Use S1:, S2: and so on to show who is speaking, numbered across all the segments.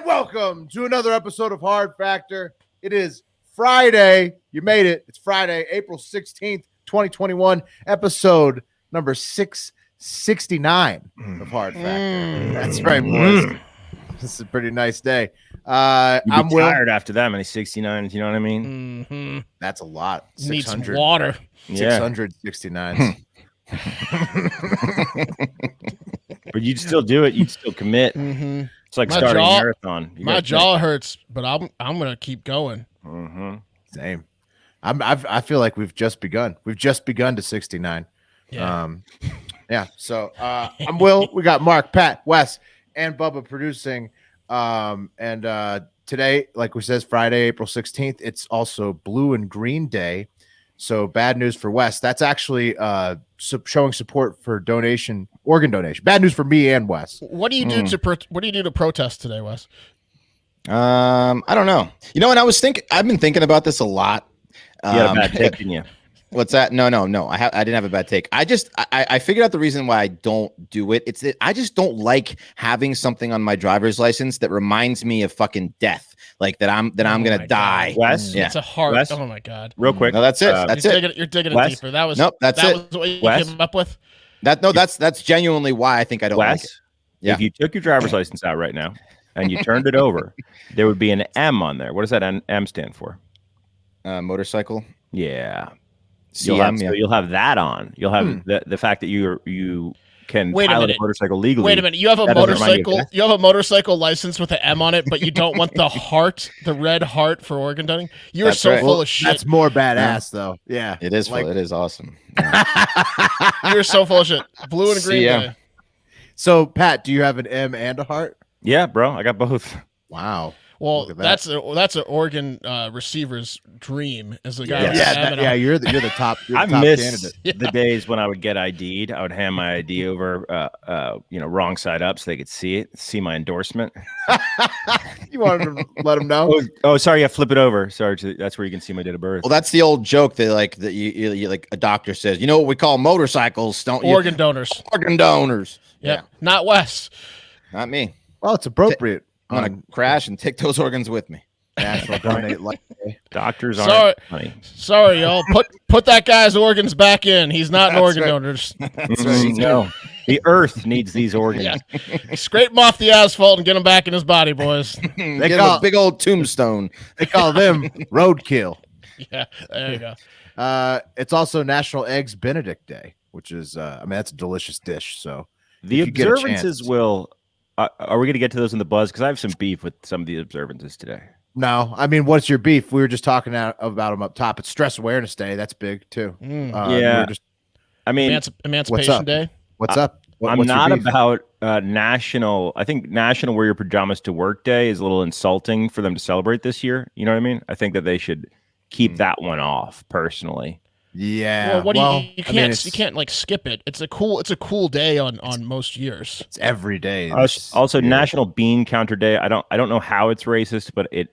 S1: And welcome to another episode of Hard Factor. It is Friday. You made it. It's Friday, April 16th, 2021, episode number 669 of Hard Factor. That's right, boys. This is a pretty nice day.
S2: I'm tired after that many 69s, you know what I mean?
S1: Mm-hmm. That's a lot.
S3: Needs water.
S1: 669.
S3: Yeah.
S2: But you'd still do it. You'd still commit.
S3: Mm-hmm.
S2: It's like starting a marathon.
S3: My jaw hurts, but I'm gonna keep going.
S2: Mm-hmm.
S1: Same. I feel like we've just begun. We've just begun to 69.
S3: Yeah.
S1: Yeah. So I'm Will. We got Mark, Pat, Wes, and Bubba producing. And today, like we says, Friday, April 16th. It's also Blue and Green Day. So bad news for Wes. That's actually showing support for organ donation. Bad news for me and Wes.
S3: What do you do to protest today, Wes?
S4: I don't know. You know what I've been thinking about this a lot.
S2: You had a bad take, didn't you?
S4: What's that? No. I didn't have a bad take. I figured out the reason why I don't do it. It's that I just don't like having something on my driver's license that reminds me of fucking death. Like that I'm gonna die.
S2: Wes?
S3: Yeah. It's a heart.
S2: Wes?
S3: Oh my god.
S2: Real quick.
S4: No, that's it. That's it.
S3: You're digging
S2: Wes?
S3: it deeper. That was what you
S2: Wes?
S3: came up with.
S4: That's genuinely why I think I don't
S2: Wes,
S4: like it. Yeah.
S2: If you took your driver's license out right now and you turned it over, there would be an M on there. What does that M stand for?
S4: Motorcycle.
S2: Yeah.
S4: CM,
S2: you'll have that on. You'll have the fact that you can pilot a motorcycle legally.
S3: Wait a minute. You have a motorcycle. You have a motorcycle license with an M on it, but you don't want the heart, the red heart for organ donating. You're
S4: That's
S3: so
S4: right.
S3: full of shit.
S1: That's more badass, though. Yeah,
S4: it is. It is awesome.
S3: You're so full of shit. Blue and green.
S4: CM.
S1: So, Pat, do you have an M and a heart?
S2: Yeah, bro. I got both.
S1: Wow.
S3: Well, that's an organ receiver's dream. Is the guy?
S1: Yeah. You're the top.
S2: I
S1: top
S2: miss
S1: candidate.
S2: the days when I would get ID'd. I would hand my ID over, wrong side up, so they could see my endorsement.
S1: You wanted to let them know?
S2: Oh, sorry. Yeah, flip it over. Sorry, that's where you can see my date of birth.
S4: Well, that's the old joke that you like a doctor says. You know what we call motorcycles? Don't you?
S3: Organ donors.
S4: Organ donors.
S3: Yep. Yeah. Not Wes.
S4: Not me.
S1: Well, it's appropriate.
S4: I'm gonna crash and take those organs with me.
S1: National Donate Life Day.
S2: Doctors aren't funny.
S3: Sorry, y'all. Put that guy's organs back in. He's not an organ donor.
S1: That's right.
S2: No, the earth needs these organs.
S3: Yeah. Scrape him off the asphalt and get him back in his body, boys.
S4: They call a big old tombstone.
S1: They call them roadkill.
S3: Yeah, there you go.
S1: It's also National Eggs Benedict Day, which is, that's a delicious dish. So
S2: the observances will. Are we going to get to those in the buzz? Because I have some beef with some of the observances today.
S1: No, what's your beef? We were just talking about them up top. It's Stress Awareness Day. That's big too.
S2: Yeah,
S3: Emancipation Day.
S1: What's up?
S2: I'm not about national. I think National Wear Your Pajamas to Work Day is a little insulting for them to celebrate this year. You know what I mean? I think that they should keep that one off. Personally.
S1: Yeah.
S3: Well, you can't like skip it. It's a cool day on most years.
S1: It's every day.
S2: Also, National Bean Counter Day. I don't know how it's racist, but it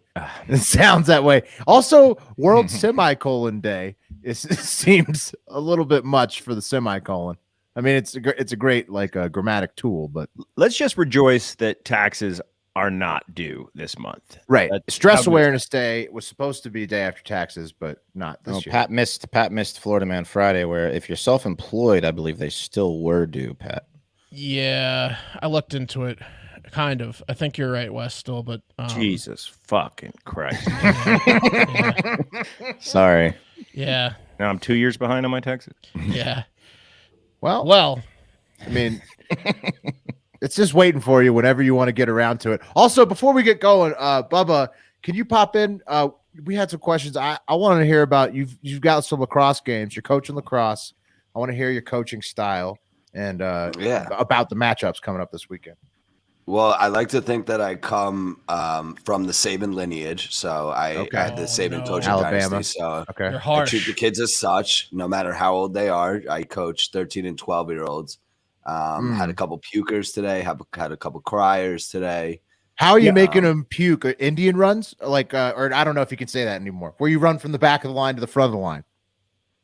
S1: sounds that way. Also, World Semicolon Day. It seems a little bit much for the semicolon. It's a great grammatic tool, but
S2: let's just rejoice that taxes are not due this month.
S1: Right. Stress Awareness Day was supposed to be day after taxes, but not this year.
S4: Pat missed Florida Man Friday, where if you're self-employed, I believe they still were due, Pat.
S3: Yeah, I looked into it. Kind of. I think you're right, Wes, still, but
S2: Jesus fucking Christ.
S3: Yeah.
S4: Sorry.
S3: Yeah.
S2: Now I'm 2 years behind on my taxes.
S3: Yeah.
S1: Well. It's just waiting for you whenever you want to get around to it. Also, before we get going, Bubba, can you pop in? We had some questions. I want to hear about you've got some lacrosse games. You're coaching lacrosse. I want to hear your coaching style and about the matchups coming up this weekend.
S5: Well, I like to think that I come from the Saban lineage, so I had the Saban coaching dynasty. So
S3: I
S5: treat the kids as such, no matter how old they are. I coach 13 and 12-year-olds. Had a couple pukers today. Had a couple criers today.
S1: How are you making them puke? Indian runs, or I don't know if you can say that anymore. Where you run from the back of the line to the front of the line.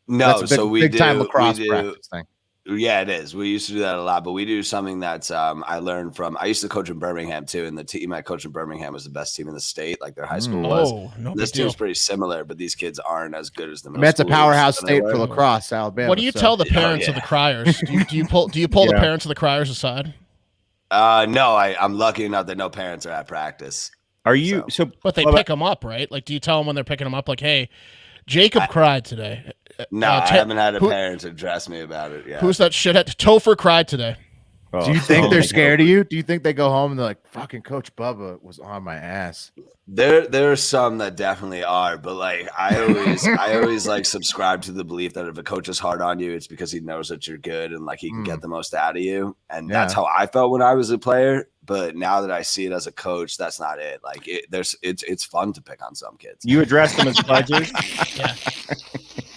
S5: No, so we
S1: big
S5: do
S1: time lacrosse practice thing.
S5: Yeah, it is. We used to do that a lot, but we do something that's I learned from. I used to coach in Birmingham too, and the team I coached in Birmingham was the best team in the state. Like their high school was.
S3: Oh, no
S5: This
S3: big deal.
S5: team's pretty similar, but these kids aren't as good as the middle
S1: That's a
S5: schoolers
S1: powerhouse
S5: than they
S1: state
S5: were.
S1: for lacrosse, Alabama.
S3: What do you
S1: so.
S3: tell the parents of the criers? Do you pull the
S2: Yeah.
S3: parents of the criers aside?
S5: No, I'm lucky enough that no parents are at practice.
S2: Are you so?
S3: But they pick them up, right? Like, do you tell them when they're picking them up, like, hey, Jacob cried today?
S5: No, I haven't had a parent address me about it yet.
S3: Who's that shithead? Topher cried today.
S1: Do you think they're scared of you? Do you think they go home and they're like, fucking Coach Bubba was on my ass?
S5: There are some that definitely are, but like I always like subscribe to the belief that if a coach is hard on you, it's because he knows that you're good and like he can get the most out of you. And that's how I felt when I was a player. But now that I see it as a coach, that's not it. Like it's fun to pick on some kids.
S2: You address them as pledges?
S3: Yeah.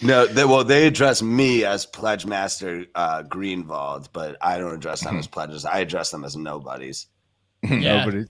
S5: No, they address me as Pledge Master Greenwald, but I don't address them as pledges. I address them as nobodies.
S3: Yeah.
S1: Nobody.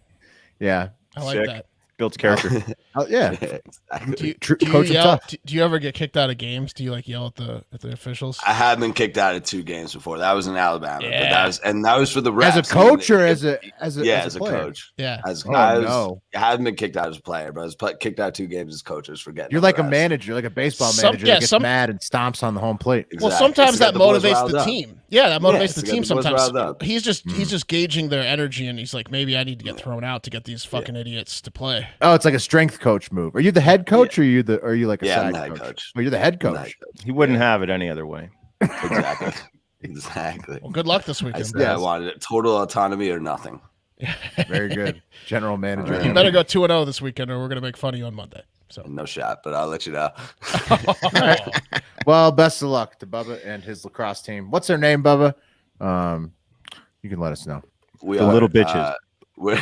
S1: Yeah.
S3: I like
S2: Sick.
S3: that.
S2: Builds character.
S1: Oh, yeah.
S5: Exactly.
S3: Do you
S1: Coach him
S3: yell?
S1: tough.
S3: Do you ever get kicked out of games? Do you like yell at the officials?
S5: I have been kicked out of 2 games before. That was in Alabama, but
S3: Yeah.
S5: that was for the refs.
S1: As a coach or as a player?
S5: coach.
S3: Yeah.
S5: I haven't been kicked out as a player, but I was kicked out 2 games as coaches for getting.
S1: You're like a manager, like a baseball manager that gets mad and stomps on the home plate.
S3: Well, sometimes that motivates the team. Yeah, that motivates the team. Sometimes he's just gauging their energy, and he's like, maybe I need to get thrown out to get these fucking idiots to play.
S1: Oh, it's like a strength coach move. Are you the head coach or are you like a
S5: I'm
S1: side
S5: the head
S1: coach?
S5: coach.
S1: Oh, you're the head coach.
S2: He wouldn't have it any other way.
S5: Exactly. Exactly.
S3: Well, good luck this weekend.
S5: I wanted it. Total autonomy or nothing.
S1: Very good. General manager.
S3: You better go 2-0 this weekend, or we're gonna make fun of you on Monday. So
S5: No shot, but I'll let you know.
S1: Well, best of luck to Bubba and his lacrosse team. What's their name, Bubba? You can let us know.
S5: We
S2: The
S5: are,
S2: little bitches.
S5: We're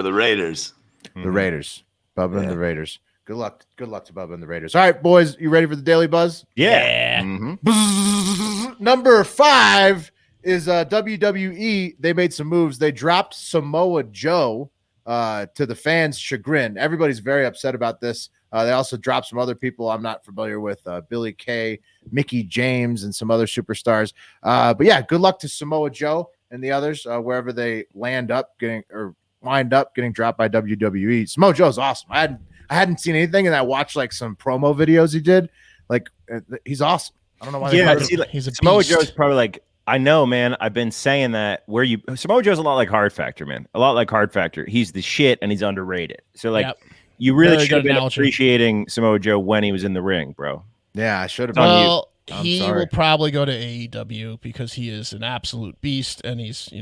S5: the Raiders.
S1: The Raiders. Bubba and the Raiders. Good luck. Good luck to Bubba and the Raiders. All right, boys, you ready for the Daily Buzz?
S2: Yeah.
S1: Number 5 is WWE. They made some moves. They dropped Samoa Joe to the fans' chagrin. Everybody's very upset about this. They also dropped some other people I'm not familiar with, Billy Kay, Mickey James, and some other superstars. But yeah, good luck to Samoa Joe and the others wherever they wind up getting dropped by WWE. Samoa Joe's awesome. I hadn't seen anything, and I watched like some promo videos he did. Like he's awesome. I don't know why.
S2: Yeah,
S3: he's a
S2: Samoa
S3: beast.
S2: Joe's probably like, I know, man. I've been saying that. Samoa Joe's a lot like Hard Factor, man. A lot like Hard Factor. He's the shit, and he's underrated. So like, you really
S3: Very
S2: should have
S3: good
S2: been
S3: analogy.
S2: appreciating Samoa Joe when he was in the ring, bro.
S1: Yeah, I should have.
S3: Well,
S1: I'm
S3: he
S1: sorry.
S3: will probably go to AEW because he is an absolute beast, and he's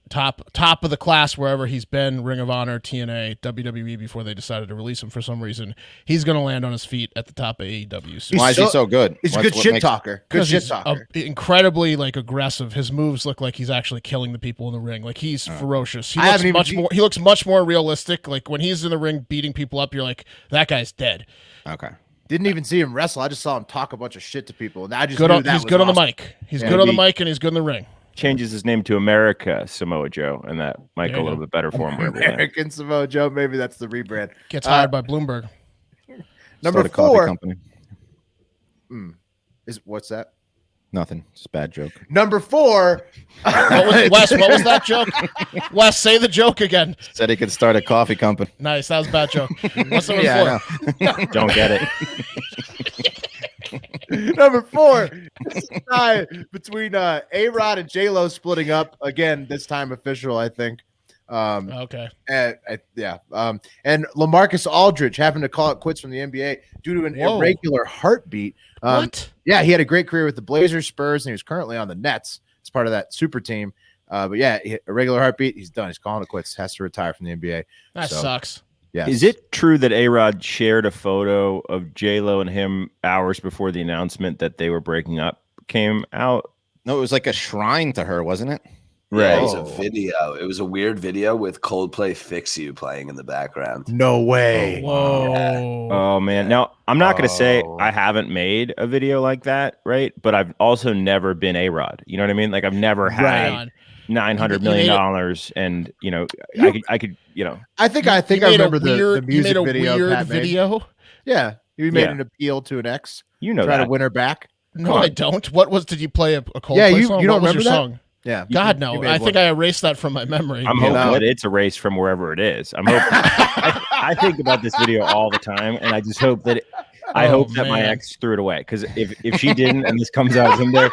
S3: top of the class wherever he's been. Ring of Honor, TNA, WWE. Before they decided to release him for some reason, he's going to land on his feet at the top of AEW soon.
S4: Why is he so good?
S1: He's a
S4: What-
S1: good
S4: what
S1: shit
S4: makes-
S1: talker. Good
S3: Because
S1: shit
S3: he's
S1: talker.
S3: incredibly like aggressive. His moves look like he's actually killing the people in the ring. Like he's ferocious. He
S1: I haven't even
S3: He looks much more realistic. Like when he's in the ring beating people up, you're like, that guy's dead.
S4: Okay.
S1: Didn't even see him wrestle. I just saw him talk a bunch of shit to people, and I just
S3: Good
S1: knew
S3: on,
S1: that
S3: he's
S1: was
S3: good on the
S1: awesome.
S3: mic. He's
S1: Yeah,
S3: good on the
S2: he-
S3: mic, and he's good in the ring.
S2: Changes his name to America Samoa Joe, and that might
S3: There
S2: go a
S3: you
S2: little
S3: go.
S2: bit better for him. wherever he lands.
S1: American Samoa Joe. Maybe that's the rebrand.
S3: Gets hired by Bloomberg.
S1: Number
S4: Start a coffee
S1: 4
S4: company.
S1: is what's that?
S4: Nothing. It's a bad joke.
S1: Number 4.
S3: Wes, what was that joke? Wes, say the joke again.
S4: Said he could start a coffee company.
S3: Nice, that was a bad joke. What's number
S4: Yeah,
S3: 4?
S2: Don't get it.
S1: Number 4 is a tie between Arod and J-Lo splitting up again. This time official, I think.
S3: Okay.
S1: And Lamarcus Aldrige having to call it quits from the NBA due to an
S3: Whoa.
S1: irregular heartbeat.
S3: What?
S1: Yeah, he had a great career with the Blazers, Spurs, and he was currently on the Nets as part of that super team. But yeah, irregular heartbeat. He's done. He's calling it quits. Has to retire from the NBA.
S3: That
S1: So,
S3: sucks.
S1: Yes.
S2: Is it true that A-Rod shared a photo of J-Lo and him hours before the announcement that they were breaking up came out?
S4: No, it was like a shrine to her, wasn't it?
S5: Yeah, it was
S1: Oh.
S5: a video. It was a weird video with Coldplay "Fix You" playing in the background.
S1: No way.
S3: Whoa.
S2: Oh man. Now I'm not gonna say
S1: Oh.
S2: I haven't made a video like that, right? But I've also never been A-Rod. You know what I mean? Like I've never had
S3: Right on.
S2: $900
S3: You made
S2: million, and I could,
S1: I think I
S3: You made a
S1: remember the
S3: weird-
S1: music
S3: you made a
S1: video.
S3: weird
S1: Pat made.
S3: video.
S1: Yeah, he made
S2: Yeah.
S1: an appeal to an ex,
S2: you know
S1: try
S2: that.
S1: to win her back.
S3: No, I don't. What was? Did you play a Coldplay
S1: Yeah, you
S3: song?
S1: don't
S3: What was
S1: remember
S3: your
S1: that?
S3: song?
S1: Yeah.
S3: God, no. I think I erased that from my memory.
S2: I'm hoping that it's erased from wherever it is. I'm hoping. I think about this video all the time, and I just hope that I hope that my ex threw it away, because if she didn't and this comes out in there,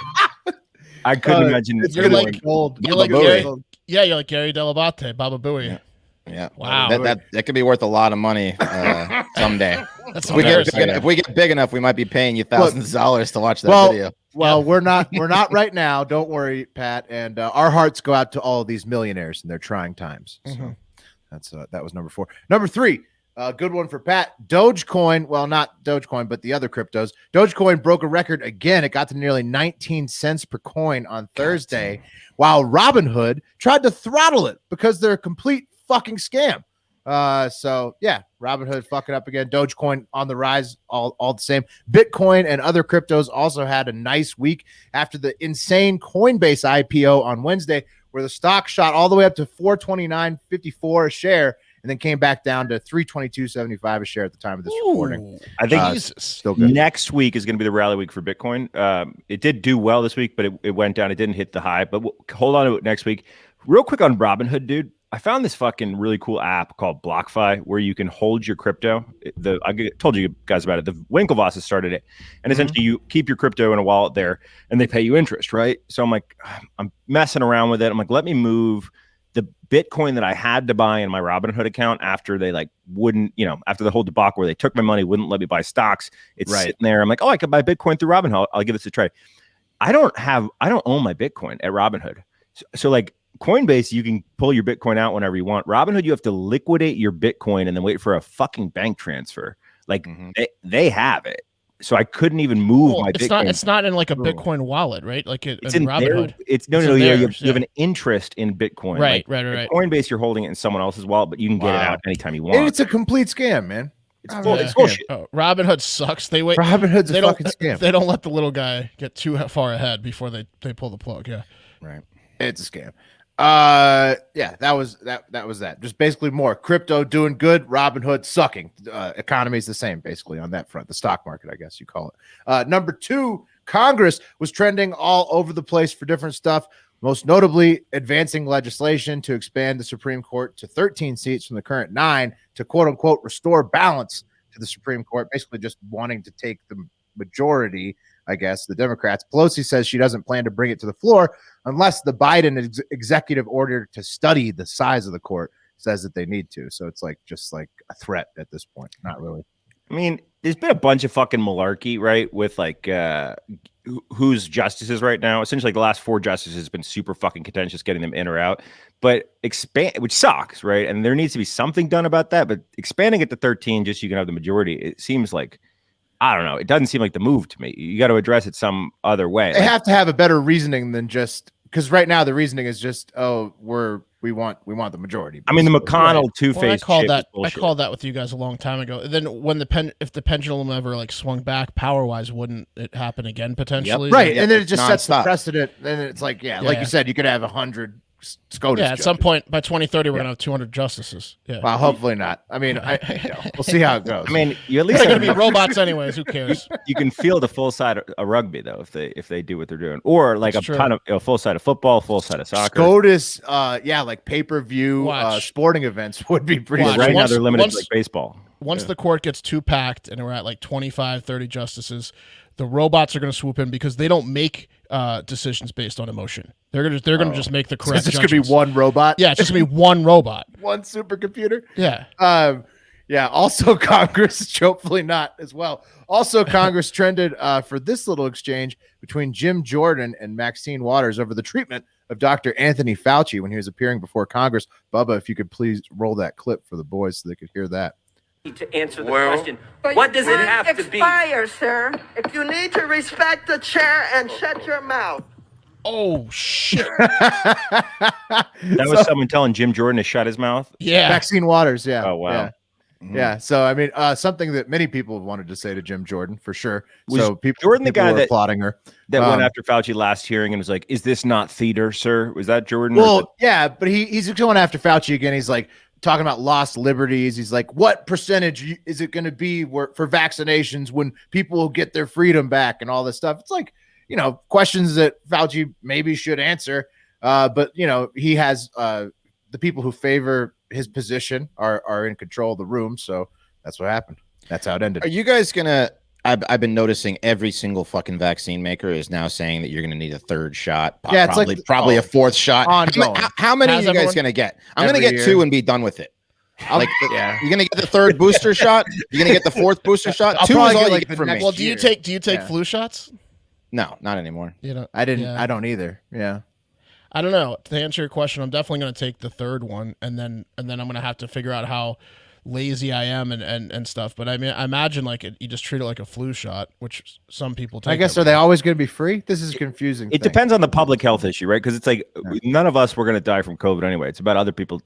S2: I couldn't imagine.
S3: You're like
S1: old.
S3: You're like Gary, you're like Gary Delabate, Baba Booey.
S4: Yeah.
S3: Wow.
S4: That could be worth a lot of money someday.
S3: That's
S4: if we get big enough, we might be paying you thousands of dollars to watch that video.
S1: Well, we're not right now. Don't worry, Pat. And our hearts go out to all of these millionaires in their trying times. So that was number 4. Number 3, good one for Pat. Dogecoin. Well, not Dogecoin, but the other cryptos. Dogecoin broke a record again. It got to nearly 19 cents per coin on Thursday, while Robinhood tried to throttle it because they're a complete fucking scam. So yeah, Robinhood fucking up again. Dogecoin on the rise, all the same. Bitcoin and other cryptos also had a nice week after the insane Coinbase IPO on Wednesday, where the stock shot all the way up to $429.54 a share, and then came back down to $322.75 a share at the time of this recording.
S2: I think
S1: still good.
S2: Next week is going to be the rally week for Bitcoin. It did do well this week, but it went down. It didn't hit the high, but hold on to it next week. Real quick on Robinhood, dude. I found this fucking really cool app called BlockFi where you can hold your crypto. I told you guys about it. The Winklevosses started it, and essentially you keep your crypto in a wallet there, and they pay you interest, right? So I'm like, I'm messing around with it. I'm like, let me move the Bitcoin that I had to buy in my Robinhood account after they wouldn't, after the whole debacle where they took my money, wouldn't let me buy stocks. It's sitting there. I'm like, I could buy Bitcoin through Robinhood. I'll give this a try. I don't own my Bitcoin at Robinhood. So Coinbase, you can pull your Bitcoin out whenever you want. Robinhood, you have to liquidate your Bitcoin and then wait for a fucking bank transfer. They have it. So I couldn't even move my Bitcoin.
S3: It's not in like a Bitcoin wallet, right? Like it's in Robinhood.
S2: You have an interest in Bitcoin.
S3: Right.
S2: Coinbase, you're holding it in someone else's wallet, but you can get it out anytime you want.
S1: And it's a complete scam, man.
S2: It's bullshit.
S3: Robinhood sucks.
S1: Robinhood's a fucking scam.
S3: They don't let the little guy get too far ahead before they pull the plug. Yeah.
S1: Right. It's a scam. That was that. Just basically more crypto doing good, Robinhood sucking. Economy's the same basically on that front. The stock market, I guess you call it. Number 2, Congress was trending all over the place for different stuff, most notably advancing legislation to expand the Supreme Court to 13 seats from the current 9 to quote unquote restore balance to the Supreme Court, basically just wanting to take the majority, I guess, the Democrats. Pelosi says she doesn't plan to bring it to the floor unless the Biden executive order to study the size of the court says that they need to. So it's just like a threat at this point. Not really.
S2: I mean, there's been a bunch of fucking malarkey, right? With who's justices right now. Essentially, the last 4 justices has been super fucking contentious getting them in or out. But which sucks, right? And there needs to be something done about that. But expanding it to 13 just so you can have the majority, it seems like, I don't know. It doesn't seem like the move to me. You got to address it some other way.
S1: They have to have a better reasoning than just because right now the reasoning is just, we want the majority.
S2: I mean, the McConnell two-faced.
S3: I called that with you guys a long time ago. And then when if the pendulum ever swung back power-wise, wouldn't it happen again potentially?
S1: Yep. Right, and then it just sets the precedent. And it's like you said, you could have 100 SCOTUS
S3: at some point by 2030 we're gonna have 200 justices. Yeah.
S1: Well, hopefully not. I mean, we'll see how it goes.
S2: I mean, you at least
S3: they're gonna be robots anyways. Who cares?
S2: You can field a full side of rugby though if they do what they're doing, or ton of a full side of football, full side of soccer.
S1: SCOTUS, pay-per-view sporting events would be pretty.
S2: Right now they're limited to baseball.
S3: Once the court gets too packed and we're at 25, 30 justices, the robots are going to swoop in because they don't make decisions based on emotion. They're gonna just make the correct.
S1: So it's just gonna be one robot.
S3: Yeah, it's just gonna be one robot,
S1: one supercomputer.
S3: Yeah.
S1: Also, Congress, hopefully not as well. Also, Congress trended for this little exchange between Jim Jordan and Maxine Waters over the treatment of Dr. Anthony Fauci when he was appearing before Congress. Bubba, if you could please roll that clip for the boys so they could hear that.
S6: To answer the question, what does it have to be?
S7: Sir. If you need to respect the chair and shut your mouth.
S3: Oh shit!
S2: That was someone telling Jim Jordan to shut his mouth.
S3: Yeah,
S1: Maxine Waters. Yeah.
S2: Oh wow.
S1: Yeah. Mm-hmm. Yeah. So I mean, something that many people have wanted to say to Jim Jordan for sure. So
S2: Jordan the guy that
S1: applauding her
S2: that went after Fauci last hearing and was like, "Is this not theater, sir?" Was that Jordan?
S1: Well, yeah, but he's going after Fauci again. He's like, talking about lost liberties. He's like, what percentage is it going to be for vaccinations when people will get their freedom back and all this stuff? It's like, questions that Fauci maybe should answer. But, he has the people who favor his position are in control of the room. So that's what happened. That's how it ended.
S4: Are you guys going to I've been noticing every single fucking vaccine maker is now saying that you're going to need a third shot.
S1: Yeah,
S4: probably a fourth shot. How many are you guys going to get? I'm going to get 2 and be done with it. You're going to get the third booster shot. You're going to get the fourth booster shot. 2 is all you get from me.
S3: Well, do you take flu shots?
S4: No, not anymore.
S1: I didn't. Yeah. I don't either. Yeah.
S3: I don't know. To answer your question, I'm definitely going to take the third one, and then I'm going to have to figure out how lazy I am and stuff. But I mean, I imagine you just treat it like a flu shot, which some people take.
S1: I guess, are they always going to be free? This is confusing.
S2: It depends on the public health issue, right? Because it's like none of us were going to die from COVID anyway. It's about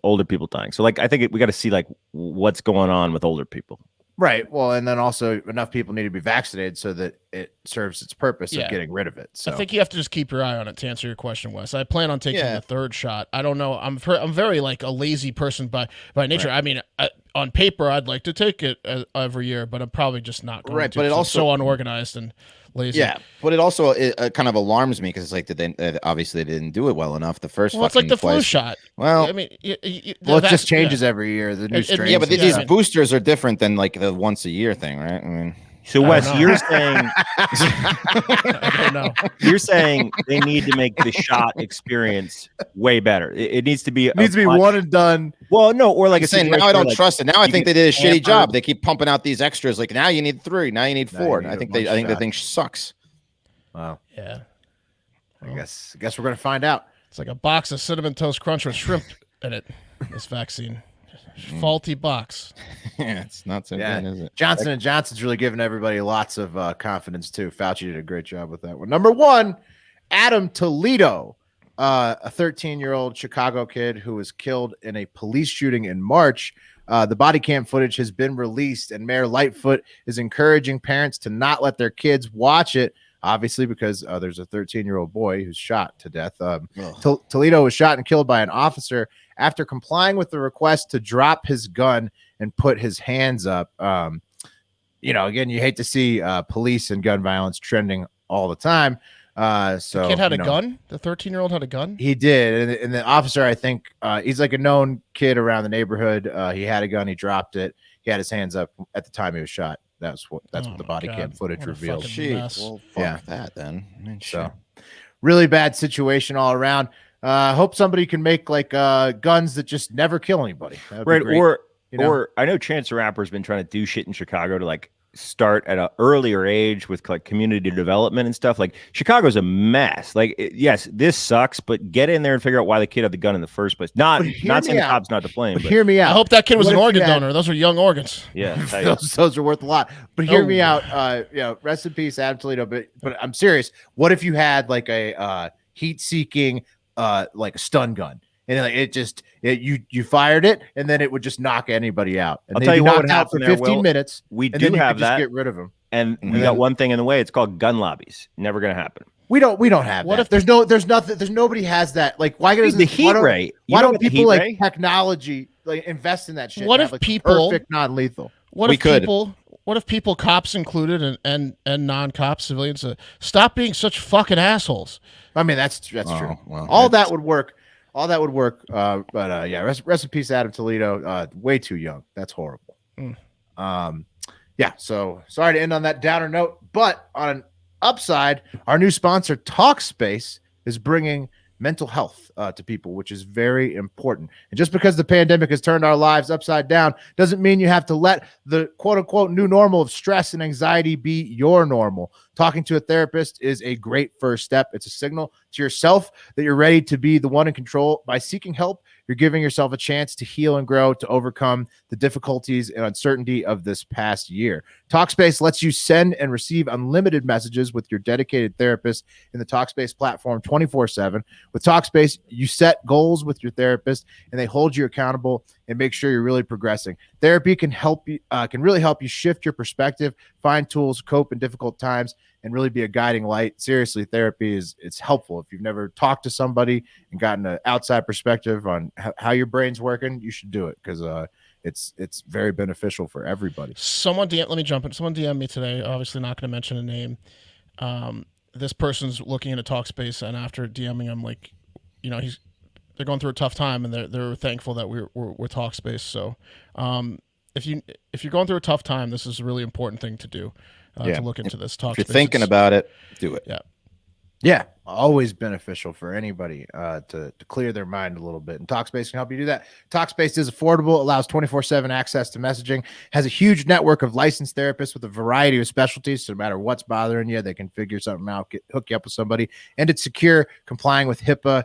S2: older people dying. So I think we got to see what's going on with older people.
S1: Right. Well, and then also enough people need to be vaccinated so that it serves its purpose of getting rid of it. So
S3: I think you have to just keep your eye on it to answer your question, Wes. I plan on taking the third shot. I don't know. I'm very a lazy person by nature. Right. I mean, on paper, I'd like to take it every year, but I'm probably just not going to.
S4: But it also
S3: so unorganized and lazy.
S4: Yeah, but it also kind of alarms me because it's like obviously they didn't do it well enough the first.
S3: Well, it's like the flu shot.
S4: Well,
S3: I mean,
S1: it just changes every year. The new strains.
S4: Yeah, but these boosters are different than the once a year thing, right? I mean.
S2: So Wes, you're saying
S3: I don't know.
S2: You're saying they need to make the shot experience way better. It needs to be
S1: one and done.
S2: Well, no, or like
S4: saying now I don't trust it. Now I think they did a shitty job. They keep pumping out these extras. Like now you need 3, now you need 4. I think the thing sucks.
S1: Wow.
S3: Yeah.
S1: I guess we're gonna find out.
S3: It's like a box of Cinnamon Toast Crunch with shrimp in it. This vaccine. Faulty box.
S4: Yeah, it's not so good, is it?
S1: Johnson & Johnson's really giving everybody lots of confidence too. Fauci did a great job with that one. Number 1, Adam Toledo, a 13-year-old Chicago kid who was killed in a police shooting in March. The body cam footage has been released, and Mayor Lightfoot is encouraging parents to not let their kids watch it, obviously because there's a 13-year-old boy who's shot to death. Toledo was shot and killed by an officer after complying with the request to drop his gun and put his hands up. Again, you hate to see police and gun violence trending all the time. So
S3: the kid had a gun? The 13-year-old had a gun?
S1: He did. And the officer, I think, he's like a known kid around the neighborhood. He had a gun. He dropped it. He had his hands up at the time he was shot. That's what the body cam footage revealed.
S4: Well, fuck that then. I mean,
S1: so really bad situation all around. Hope somebody can make guns that just never kill anybody.
S2: Right. Or I know Chance the Rapper's been trying to do shit in Chicago to start at an earlier age with community development and stuff. Chicago's a mess. Yes, this sucks, but get in there and figure out why the kid had the gun in the first place. Not saying the cops not to blame.
S1: But hear me out.
S3: I hope that kid was an organ donor. Those are young organs.
S2: Yeah,
S1: those are worth a lot. But hear me out. Rest in peace, Adam Toledo. But I'm serious. What if you had a heat-seeking a stun gun, and you fired it, and then it would just knock anybody out. And
S2: I'll tell you what would
S1: happen for 15 minutes.
S2: We do have that.
S1: Just get rid of them.
S2: And we got one thing in the way. It's called gun lobbies. Never going to happen.
S1: We don't have what that. There's nothing. Nobody has that. Why doesn't
S2: the heat ray?
S1: Why don't people technology invest in that shit?
S3: What if people
S1: perfect non-lethal?
S3: What if people, cops included and non-cops, civilians, stop being such fucking assholes?
S1: I mean, that's true. Well, all that would work. Rest in peace, Adam Toledo. Way too young. That's horrible. So sorry to end on that downer note, but on an upside, our new sponsor, Talkspace, is bringing mental health to people, which is very important. And just because the pandemic has turned our lives upside down doesn't mean you have to let the quote-unquote new normal of stress and anxiety be your normal. Talking to a therapist is a great first step. It's a signal to yourself that you're ready to be the one in control. By seeking help, you're giving yourself a chance to heal and grow, to overcome the difficulties and uncertainty of this past year. Talkspace lets you send and receive unlimited messages with your dedicated therapist in the Talkspace platform 24/7. With Talkspace, you set goals with your therapist, and they hold you accountable and make sure you're really progressing. Therapy can help you, can really help you shift your perspective, find tools, cope in difficult times, and really be a guiding light. Seriously, therapy it's helpful. If you've never talked to somebody and gotten an outside perspective on how your brain's working, you should do it, because it's very beneficial for everybody.
S3: Let me jump in. Someone DM'd me today. Obviously, not going to mention a name. This person's looking into Talkspace, and after DMing him, like, you know, they're going through a tough time, and they're thankful that we're Talkspace. So, if you're going through a tough time, this is a really important thing to do. To look into this Talkspace.
S4: If you're thinking about it, do it.
S1: Yeah, always beneficial for anybody to clear their mind a little bit. And Talkspace can help you do that. Talkspace is affordable, allows 24/7 access to messaging, has a huge network of licensed therapists with a variety of specialties. So no matter what's bothering you, they can figure something out, hook you up with somebody. And it's secure, complying with HIPAA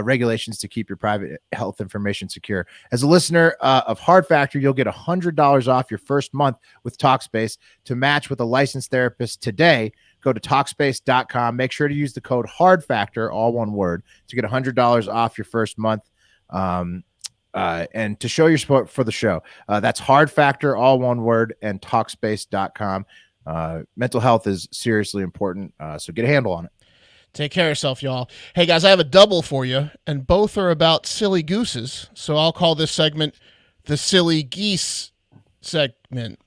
S1: regulations to keep your private health information secure. As a listener of Hard Factor, you'll get $100 off your first month with Talkspace. To match with a licensed therapist today, go to Talkspace.com. Make sure to use the code HARDFACTOR, all one word, to get $100 off your first month. And to show your support for the show, that's HARDFACTOR, all one word, and Talkspace.com. Mental health is seriously important, so get a handle on it.
S3: Take care of yourself, y'all. Hey, guys, I have a double for you, and both are about silly gooses. So I'll call this segment the Silly Geese segment.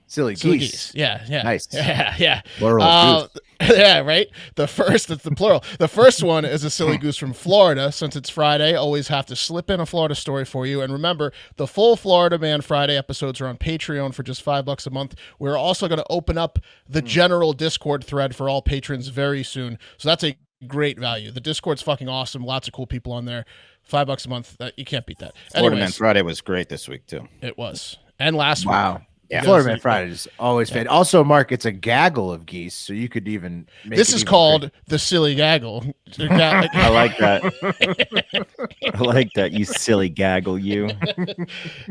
S1: Silly geese.
S3: Yeah.
S1: Nice.
S3: Yeah.
S1: Plural goose.
S3: Yeah, right? It's the plural. The first one is a silly goose from Florida. Since it's Friday, always have to slip in a Florida story for you. And remember, the full Florida Man Friday episodes are on Patreon for just $5 a month. We're also going to open up the general Discord thread for all patrons very soon. So that's a great value. The Discord's fucking awesome. Lots of cool people on there. $5 a month. You can't beat that.
S4: Florida Man Friday was great this week, too.
S3: It was. And last week.
S1: Wow. Yeah, Florida Man Friday is always fun. Also, Mark, it's a gaggle of geese, so you could even make
S3: this is called the silly gaggle.
S2: I like that. I like that, you silly gaggle, you.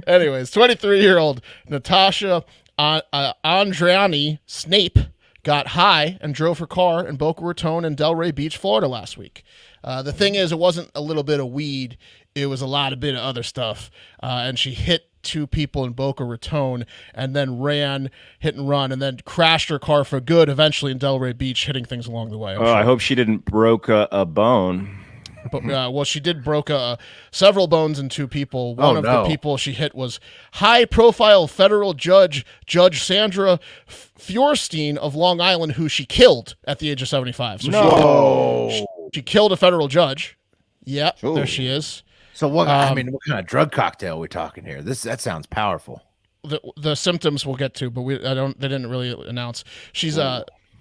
S3: Anyways, 23-year-old Natasha Andriani Snape got high and drove her car in Boca Raton and Delray Beach, Florida last week. The thing is, it wasn't a little bit of weed. It was a lot of bit of other stuff. And she hit two people in Boca Raton and then hit and run, and then crashed her car for good eventually in Delray Beach, hitting things along the way.
S2: I hope she didn't broke a bone.
S3: But, well, she did broke several bones in two people. One of the people she hit was high-profile federal judge Sandra Feuerstein of Long Island, who she killed at the age of 75. So she killed a federal judge. Yeah, there she is.
S1: So what? I mean, what kind of drug cocktail are we talking here? That sounds powerful.
S3: The symptoms we'll get to, but they didn't really announce. She's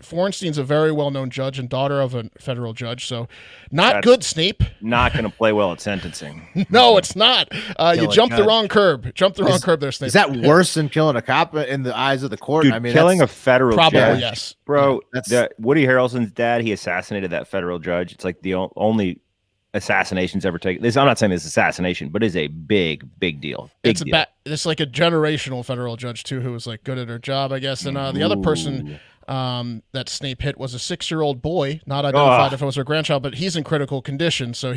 S3: Feuerstein's a very well-known judge and daughter of a federal judge, so that's good, Snape.
S2: Not going to play well at sentencing.
S3: No, it's not. You jumped the wrong curb. Curb there, Snape.
S1: Is that worse than killing a cop in the eyes of the court?
S2: Dude,
S1: I mean,
S2: killing a federal
S3: probably
S2: judge,
S3: yes,
S2: bro. Woody Harrelson's dad, he assassinated that federal judge. It's like the only assassinations ever taken. I'm not saying this is assassination, but it's a big deal.
S3: It's like a generational federal judge too, who was like good at her job, I guess. And the other person that Snape hit was a 6-year-old boy, not identified if it was her grandchild, but he's in critical condition. So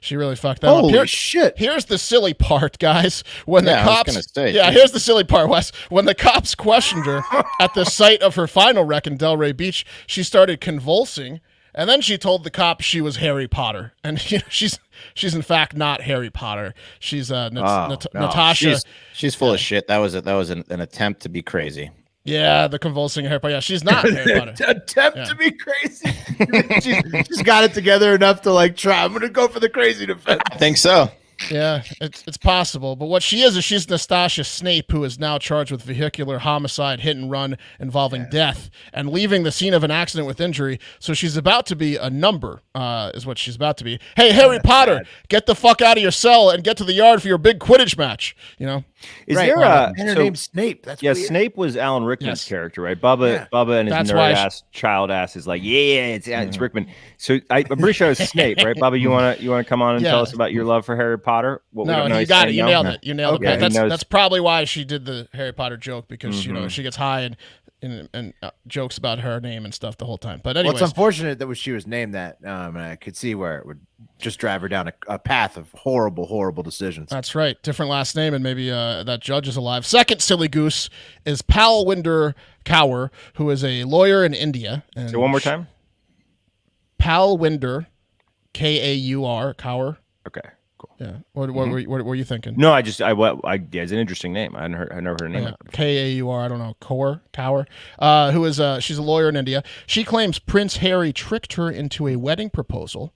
S3: she really fucked that up.
S1: Holy shit!
S3: Here's the silly part, guys. When the cops,
S4: say,
S3: here's the silly part, Wes. When the cops questioned her at the site of her final wreck in Delray Beach, she started convulsing. And then she told the cop she was Harry Potter, and she's in fact not Harry Potter. She's Natasha.
S4: She's full of shit. That was an attempt to be crazy.
S3: Yeah, the convulsing Harry Potter. Yeah, she's not Harry Potter.
S1: Attempt to be crazy. she's got it together enough to like try. I'm gonna go for the crazy defense.
S4: I think so.
S3: Yeah, it's possible. But what she is she's Nastasia Snape, who is now charged with vehicular homicide, hit and run involving death, and leaving the scene of an accident with injury. So she's about to be a number, is what she's about to be. Hey, Harry Potter, get the fuck out of your cell and get to the yard for your big Quidditch match. You know?
S2: Is there a...
S1: her name's Snape. That's weird.
S2: Snape was Alan Rickman's character, right? Bubba and his nerd-ass, child-ass is like, it's Rickman. So I'm pretty sure it's Snape, right? Bubba, you wanna come on and tell us about your love for Harry Potter?
S3: No, you got it. You nailed it. You nailed it. That's probably why she did the Harry Potter joke, because you know she gets high and and jokes about her name and stuff the whole time. But anyways,
S1: it's unfortunate that she was named that. And I could see where it would just drive her down a path of horrible decisions.
S3: That's right. Different last name, and maybe that judge is alive. Second silly goose is Palwinder Kaur, who is a lawyer in India. And
S2: So one more time.
S3: Palwinder, Kaur, Kaur.
S2: Okay. Cool.
S3: Yeah. What were you thinking?
S2: No, yeah, it's an interesting name. I never heard her name.
S3: Yeah. Kaur, I don't know. Kaur, who is she's a lawyer in India. She claims Prince Harry tricked her into a wedding proposal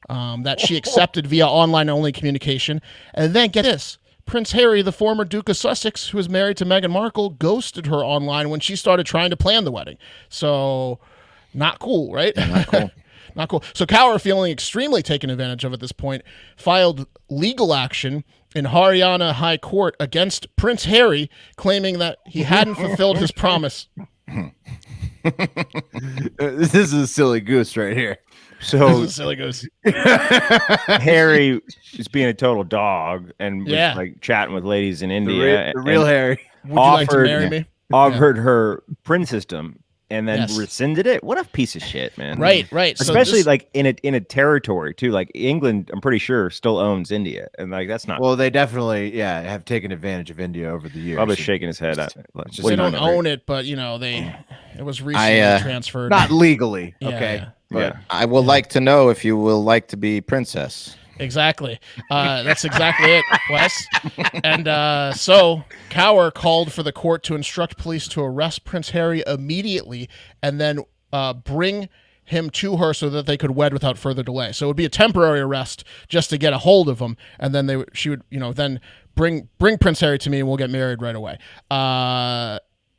S3: that she accepted via online-only communication. And then, get this, Prince Harry, the former Duke of Sussex, who is married to Meghan Markle, ghosted her online when she started trying to plan the wedding. So, not cool, right?
S4: Not cool.
S3: Not cool. So Kaur, feeling extremely taken advantage of at this point, filed legal action in Haryana High Court against Prince Harry, claiming that he hadn't fulfilled his promise.
S1: This is a silly goose right here.
S3: This
S2: So
S3: is silly goose.
S2: Harry is being a total dog and was
S3: Yeah.
S2: like chatting with ladies in India.
S1: The real Harry.
S3: Would you like to
S2: Offered-
S3: marry me?
S2: Offered her print system and then
S3: Yes.
S2: rescinded it. What a piece of shit, man.
S3: Right. So
S2: Especially
S3: this-
S2: like in a territory too. Like England, I'm pretty sure still owns India, and like that's not.
S1: Well, they definitely, have taken advantage of India over the years.
S2: Bob is shaking his head.
S1: just
S2: What
S3: they
S2: do you
S3: don't
S2: mean?
S3: own it, but it was recently transferred.
S1: Not legally,
S3: Yeah,
S1: okay.
S3: yeah.
S1: But
S2: Yeah.
S4: I would like to know if you will like to be princess.
S3: Exactly. That's exactly it, Wes. And so Kaur called for the court to instruct police to arrest Prince Harry immediately and then bring him to her so that they could wed without further delay. So it would be a temporary arrest just to get a hold of him, and then she would, then bring Prince Harry to me and we'll get married right away.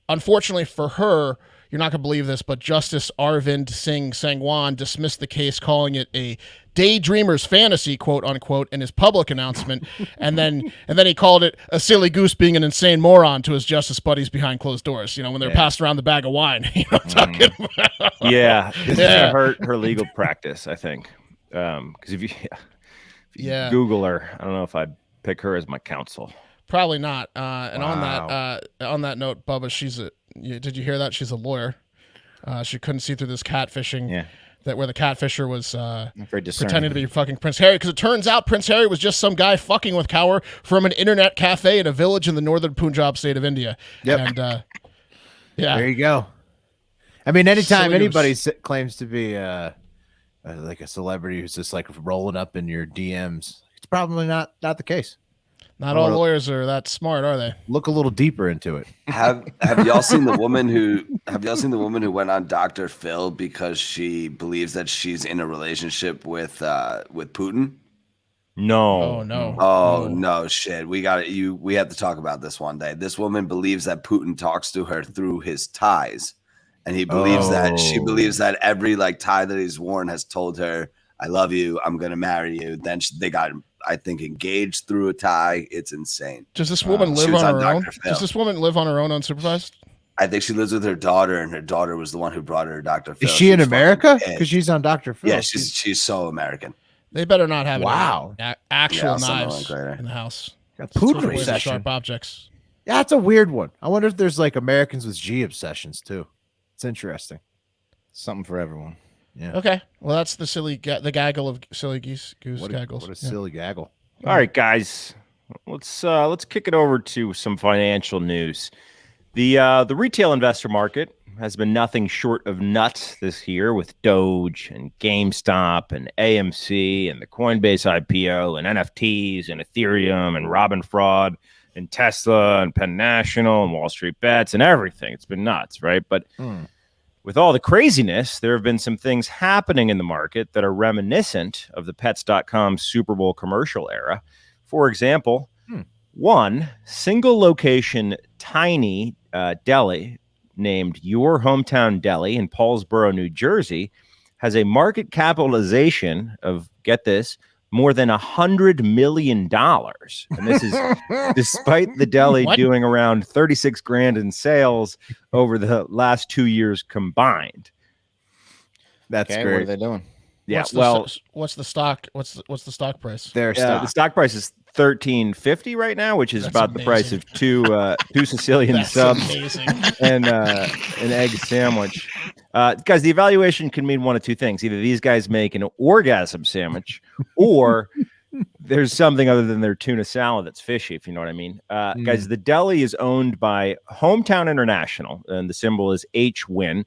S3: Unfortunately for her, you're not going to believe this, but Justice Arvind Singh Sangwan dismissed the case, calling it a daydreamer's fantasy, quote unquote, in his public announcement, and then he called it a silly goose being an insane moron to his justice buddies behind closed doors. When they're passed around the bag of wine, talking about.
S2: Yeah, this is gonna hurt her legal practice, I think. Because if you Google her, I don't know if I'd pick her as my counsel.
S3: Probably not. And on that note, Bubba, did you hear that? She's a lawyer. She couldn't see through this catfishing.
S4: Yeah.
S3: That where the catfisher was
S4: Very discerning.
S3: pretending to be fucking Prince Harry, because it turns out Prince Harry was just some guy fucking with Kaur from an internet cafe in a village in the northern Punjab state of India.
S1: Yep.
S3: And
S1: there you go. I mean, anytime
S3: Silly
S1: anybody
S3: goose.
S1: claims to be like a celebrity who's just like rolling up in your DMs, it's probably not the case.
S3: Not all lawyers are that smart, are they?
S1: Look a little deeper into it.
S5: Have y'all seen the woman who went on Dr. Phil because she believes that she's in a relationship with Putin?
S2: No.
S3: Oh no.
S5: Oh no, shit. We have to talk about this one day. This woman believes that Putin talks to her through his ties. And she believes that every tie that he's worn has told her, I love you, I'm gonna marry you. Then they got, I think, engaged through a tie. It's insane.
S3: Does this woman live
S5: She was
S3: on
S5: on
S3: her own?
S5: Dr. Phil.
S3: Does this woman live on her own unsupervised?
S5: I think she lives with her daughter, and her daughter was the one who brought her to Dr. Phil.
S1: Is she in
S5: was
S1: America?
S5: fucking pissed.
S1: Because she's on Dr. Phil.
S5: Yeah, she's so American.
S3: They better not have
S1: Wow.
S3: actual
S5: something
S3: knives
S5: like that.
S3: in the house.
S1: Got
S3: Throw
S1: Putin
S3: away the
S1: obsession.
S3: sharp objects.
S1: Yeah, that's a weird one. I wonder if there's Americans with G obsessions too. It's interesting.
S4: Something for everyone.
S1: Yeah.
S3: Okay, well that's the gaggle of silly goose gaggles.
S1: What a silly gaggle.
S2: All right, guys, let's kick it over to some financial news. The retail investor market has been nothing short of nuts this year, with Doge and GameStop and AMC and the Coinbase IPO and NFTs and Ethereum and Robin Fraud and Tesla and Penn National and Wall Street Bets and everything. It's been nuts, right? But with all the craziness, there have been some things happening in the market that are reminiscent of the Pets.com Super Bowl commercial era. For example, one single location tiny deli named Your Hometown Deli in Paulsboro, New Jersey, has a market capitalization of, get this, more than $100 million. And this is despite the deli doing around 36 grand in sales over the last 2 years combined.
S1: That's
S4: Okay,
S1: great.
S4: what are they doing?
S2: Yeah,
S3: What's the stock price?
S1: Their
S2: the
S1: stock.
S2: stock price is $13.50 right now, which is
S3: That's
S2: about the price of two Sicilian
S3: That's
S2: subs
S3: amazing.
S2: and an egg sandwich. Guys, the evaluation can mean one of two things: either these guys make an orgasm sandwich, or there's something other than their tuna salad that's fishy, if you know what I mean. Guys, the deli is owned by Hometown International, and the symbol is HWIN,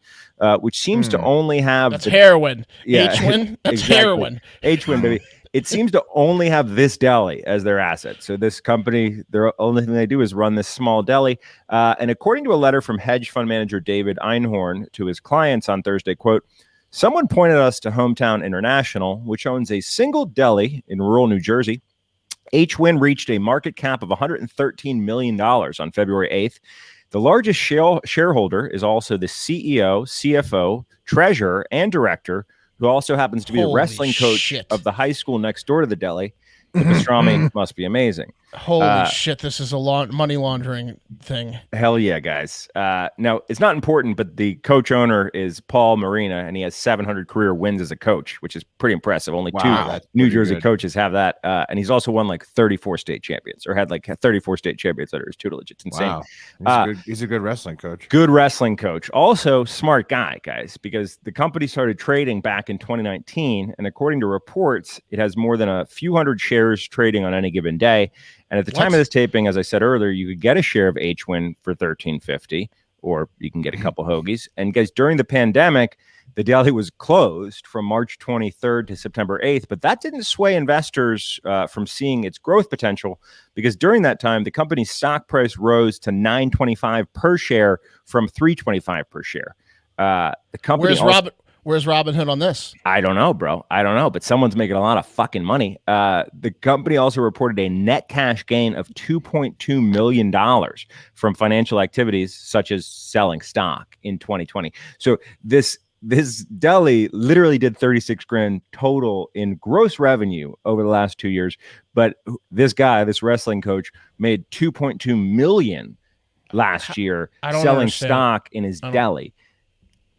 S2: which seems to only have
S3: That's heroin.
S2: Yeah,
S3: HWIN? That's
S2: exactly.
S3: heroin.
S2: HWIN, baby. It seems to only have this deli as their asset. So this company, their only thing they do is run this small deli. And according to a letter from hedge fund manager David Einhorn to his clients on Thursday, quote, "Someone pointed us to Hometown International, which owns a single deli in rural New Jersey. HWIN reached a market cap of $113 million on February 8th. The largest shareholder is also the CEO, CFO, treasurer, and director, who also happens to be the wrestling coach of the high school next door to the deli. The pastrami must be amazing."
S3: Holy shit, this is a money laundering thing.
S2: Hell yeah, guys. Now, it's not important, but the coach owner is Paul Marina, and he has 700 career wins as a coach, which is pretty impressive. Only two New Jersey coaches have that. And he's also won like 34 state champions, or had like 34 state champions under his tutelage. It's insane.
S1: Wow. He's a good wrestling coach.
S2: Good wrestling coach. Also, smart guy, guys, because the company started trading back in 2019. And according to reports, it has more than a few hundred shares trading on any given day. And at the time of this taping, as I said earlier, you could get a share of HWIN for $13.50, or you can get a couple hoagies. And guys, during the pandemic, the deli was closed from March 23rd to September 8th, but that didn't sway investors from seeing its growth potential, because during that time, the company's stock price rose to $9.25 per share from $3.25 per share. The company
S3: Where's Robin Hood on this?
S2: I don't know, bro. I don't know, but someone's making a lot of fucking money. The company also reported a net cash gain of $2.2 million from financial activities such as selling stock in 2020. So this deli literally did 36 grand total in gross revenue over the last 2 years. But this guy, this wrestling coach, made $2.2 million last year selling stock in his deli.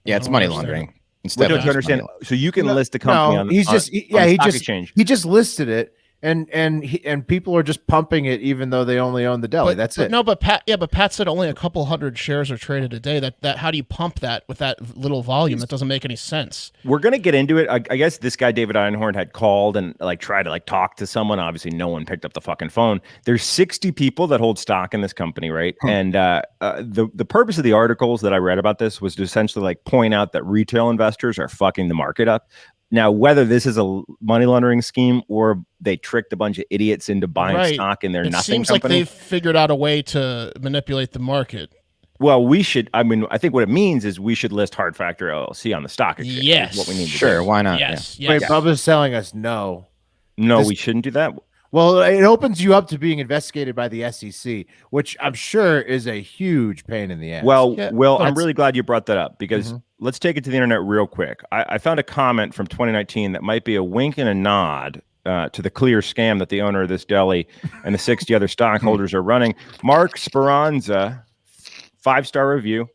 S4: Yeah, it's money laundering.
S2: What don't you understand? So you can list the company on exchange.
S1: He just listed it, and people are just pumping it, even though they only own the deli. That's it.
S3: No, but Pat said only a couple hundred shares are traded a day. That how do you pump that with that little volume? That doesn't make any sense.
S2: We're gonna get into it. I guess this guy David Einhorn had called and tried to talk to someone. Obviously, no one picked up the fucking phone. There's 60 people that hold stock in this company, right? And the purpose of the articles that I read about this was to essentially point out that retail investors are fucking the market up. Now, whether this is a money laundering scheme or they tricked a bunch of idiots into buying stock in their nothing
S3: seems
S2: company,
S3: like they've figured out a way to manipulate the market.
S2: Well, we should. I mean, I think what it means is we should list Hard Factor LLC on the stock exchange.
S3: Yes,
S2: what we need to do.
S4: Sure, why not?
S3: Yes,
S1: Wait, Bubba's telling us no.
S2: We shouldn't do that.
S1: Well, it opens you up to being investigated by the SEC, which I'm sure is a huge pain in the ass.
S2: Well, I'm really glad you brought that up, because let's take it to the internet real quick. I found a comment from 2019 that might be a wink and a nod to the clear scam that the owner of this deli and the 60 other stockholders are running. Mark Speranza, 5-star review.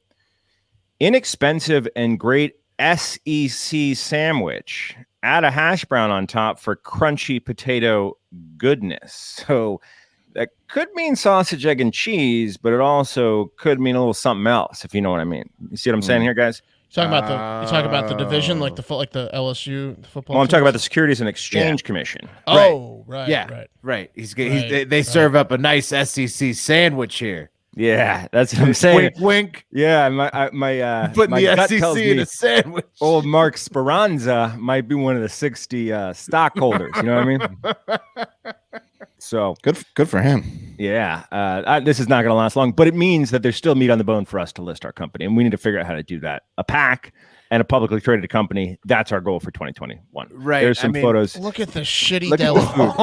S2: Inexpensive and great SEC sandwich. Add a hash brown on top for crunchy potato goodness. So that could mean sausage, egg, and cheese, but it also could mean a little something else, if you know what I mean. You see what I'm saying here, guys?
S3: You're talking about the division, like the LSU football.
S2: Well, I'm talking about the Securities and Exchange Commission.
S3: Oh, right.
S1: They serve up a nice SEC sandwich here.
S2: Yeah, that's what I'm saying.
S1: Wink, wink.
S2: Yeah, my
S1: putting
S2: my
S1: the
S2: gut
S1: SEC
S2: tells
S1: in
S2: me
S1: a sandwich.
S2: Old Mark Speranza might be one of the 60 stockholders. You know what I mean? So
S4: good for him.
S2: Yeah, this is not going to last long, but it means that there's still meat on the bone for us to list our company, and we need to figure out how to do that. A PAC and a publicly traded company, that's our goal for 2021.
S1: Right.
S2: There's some photos.
S3: Look at the shitty deli food.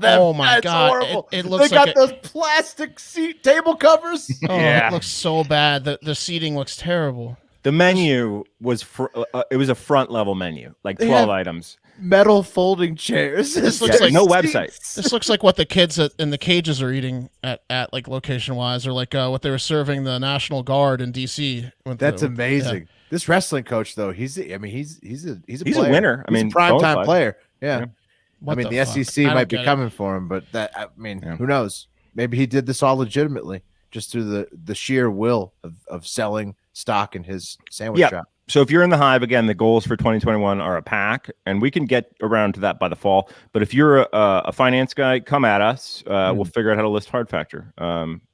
S1: Oh
S3: my God. It looks
S1: they got those plastic seat table covers.
S3: It looks so bad. The seating looks terrible.
S2: The menu was it was a front level menu, like 12 items.
S1: Metal folding chairs.
S3: This looks like
S2: no website.
S3: This looks like what the kids in the cages are eating at like location wise, or like what they were serving the National Guard in DC.
S1: That's amazing. Yeah. This wrestling coach though, he's a
S2: winner.
S1: I mean, prime time player. Yeah.
S3: What
S1: I mean, the
S3: fuck?
S1: SEC
S3: I don't
S1: might be
S3: get it.
S1: coming for him, but who knows? Maybe he did this all legitimately, just through the sheer will of selling stock in his sandwich shop.
S2: So if you're in the Hive, again, the goals for 2021 are a pack, and we can get around to that by the fall. But if you're a finance guy, come at us. We'll figure out how to list Hard Factor.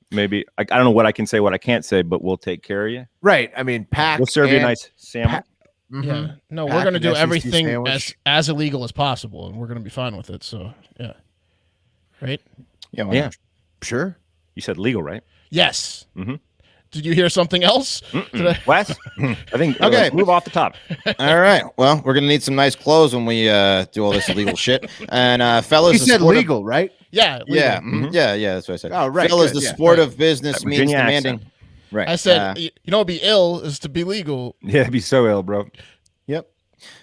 S2: Maybe I don't know what I can say, what I can't say, but we'll take care of you.
S1: Right. I mean, pack.
S2: We'll serve you a nice sandwich.
S3: Yeah. No,
S1: Pack
S3: we're going to
S1: an
S3: do
S1: SEC
S3: everything
S1: sandwich.
S3: as illegal as possible, and we're going to be fine with it. So, yeah. Right?
S4: Yeah. Why
S2: Yeah.
S4: not?
S1: Sure.
S2: You said legal, right?
S3: Yes.
S2: Mhm.
S3: Did you hear something else?
S2: Wes, I think
S4: Okay.
S2: let's move off the top.
S4: All right. Well, we're gonna need some nice clothes when we do all this illegal shit. And fellas,
S1: He
S4: the
S1: said
S4: sport of-
S1: legal, right?
S3: Yeah. legal.
S4: yeah, yeah. That's what I said.
S1: Oh, right,
S4: Fellas,
S1: good,
S4: the
S1: yeah.
S4: sport of business means
S2: Virginia
S4: demanding.
S2: accent.
S4: Right.
S3: I said, you know, what'd be ill is to be legal.
S2: Yeah, it'd be so ill, bro.
S4: Yep.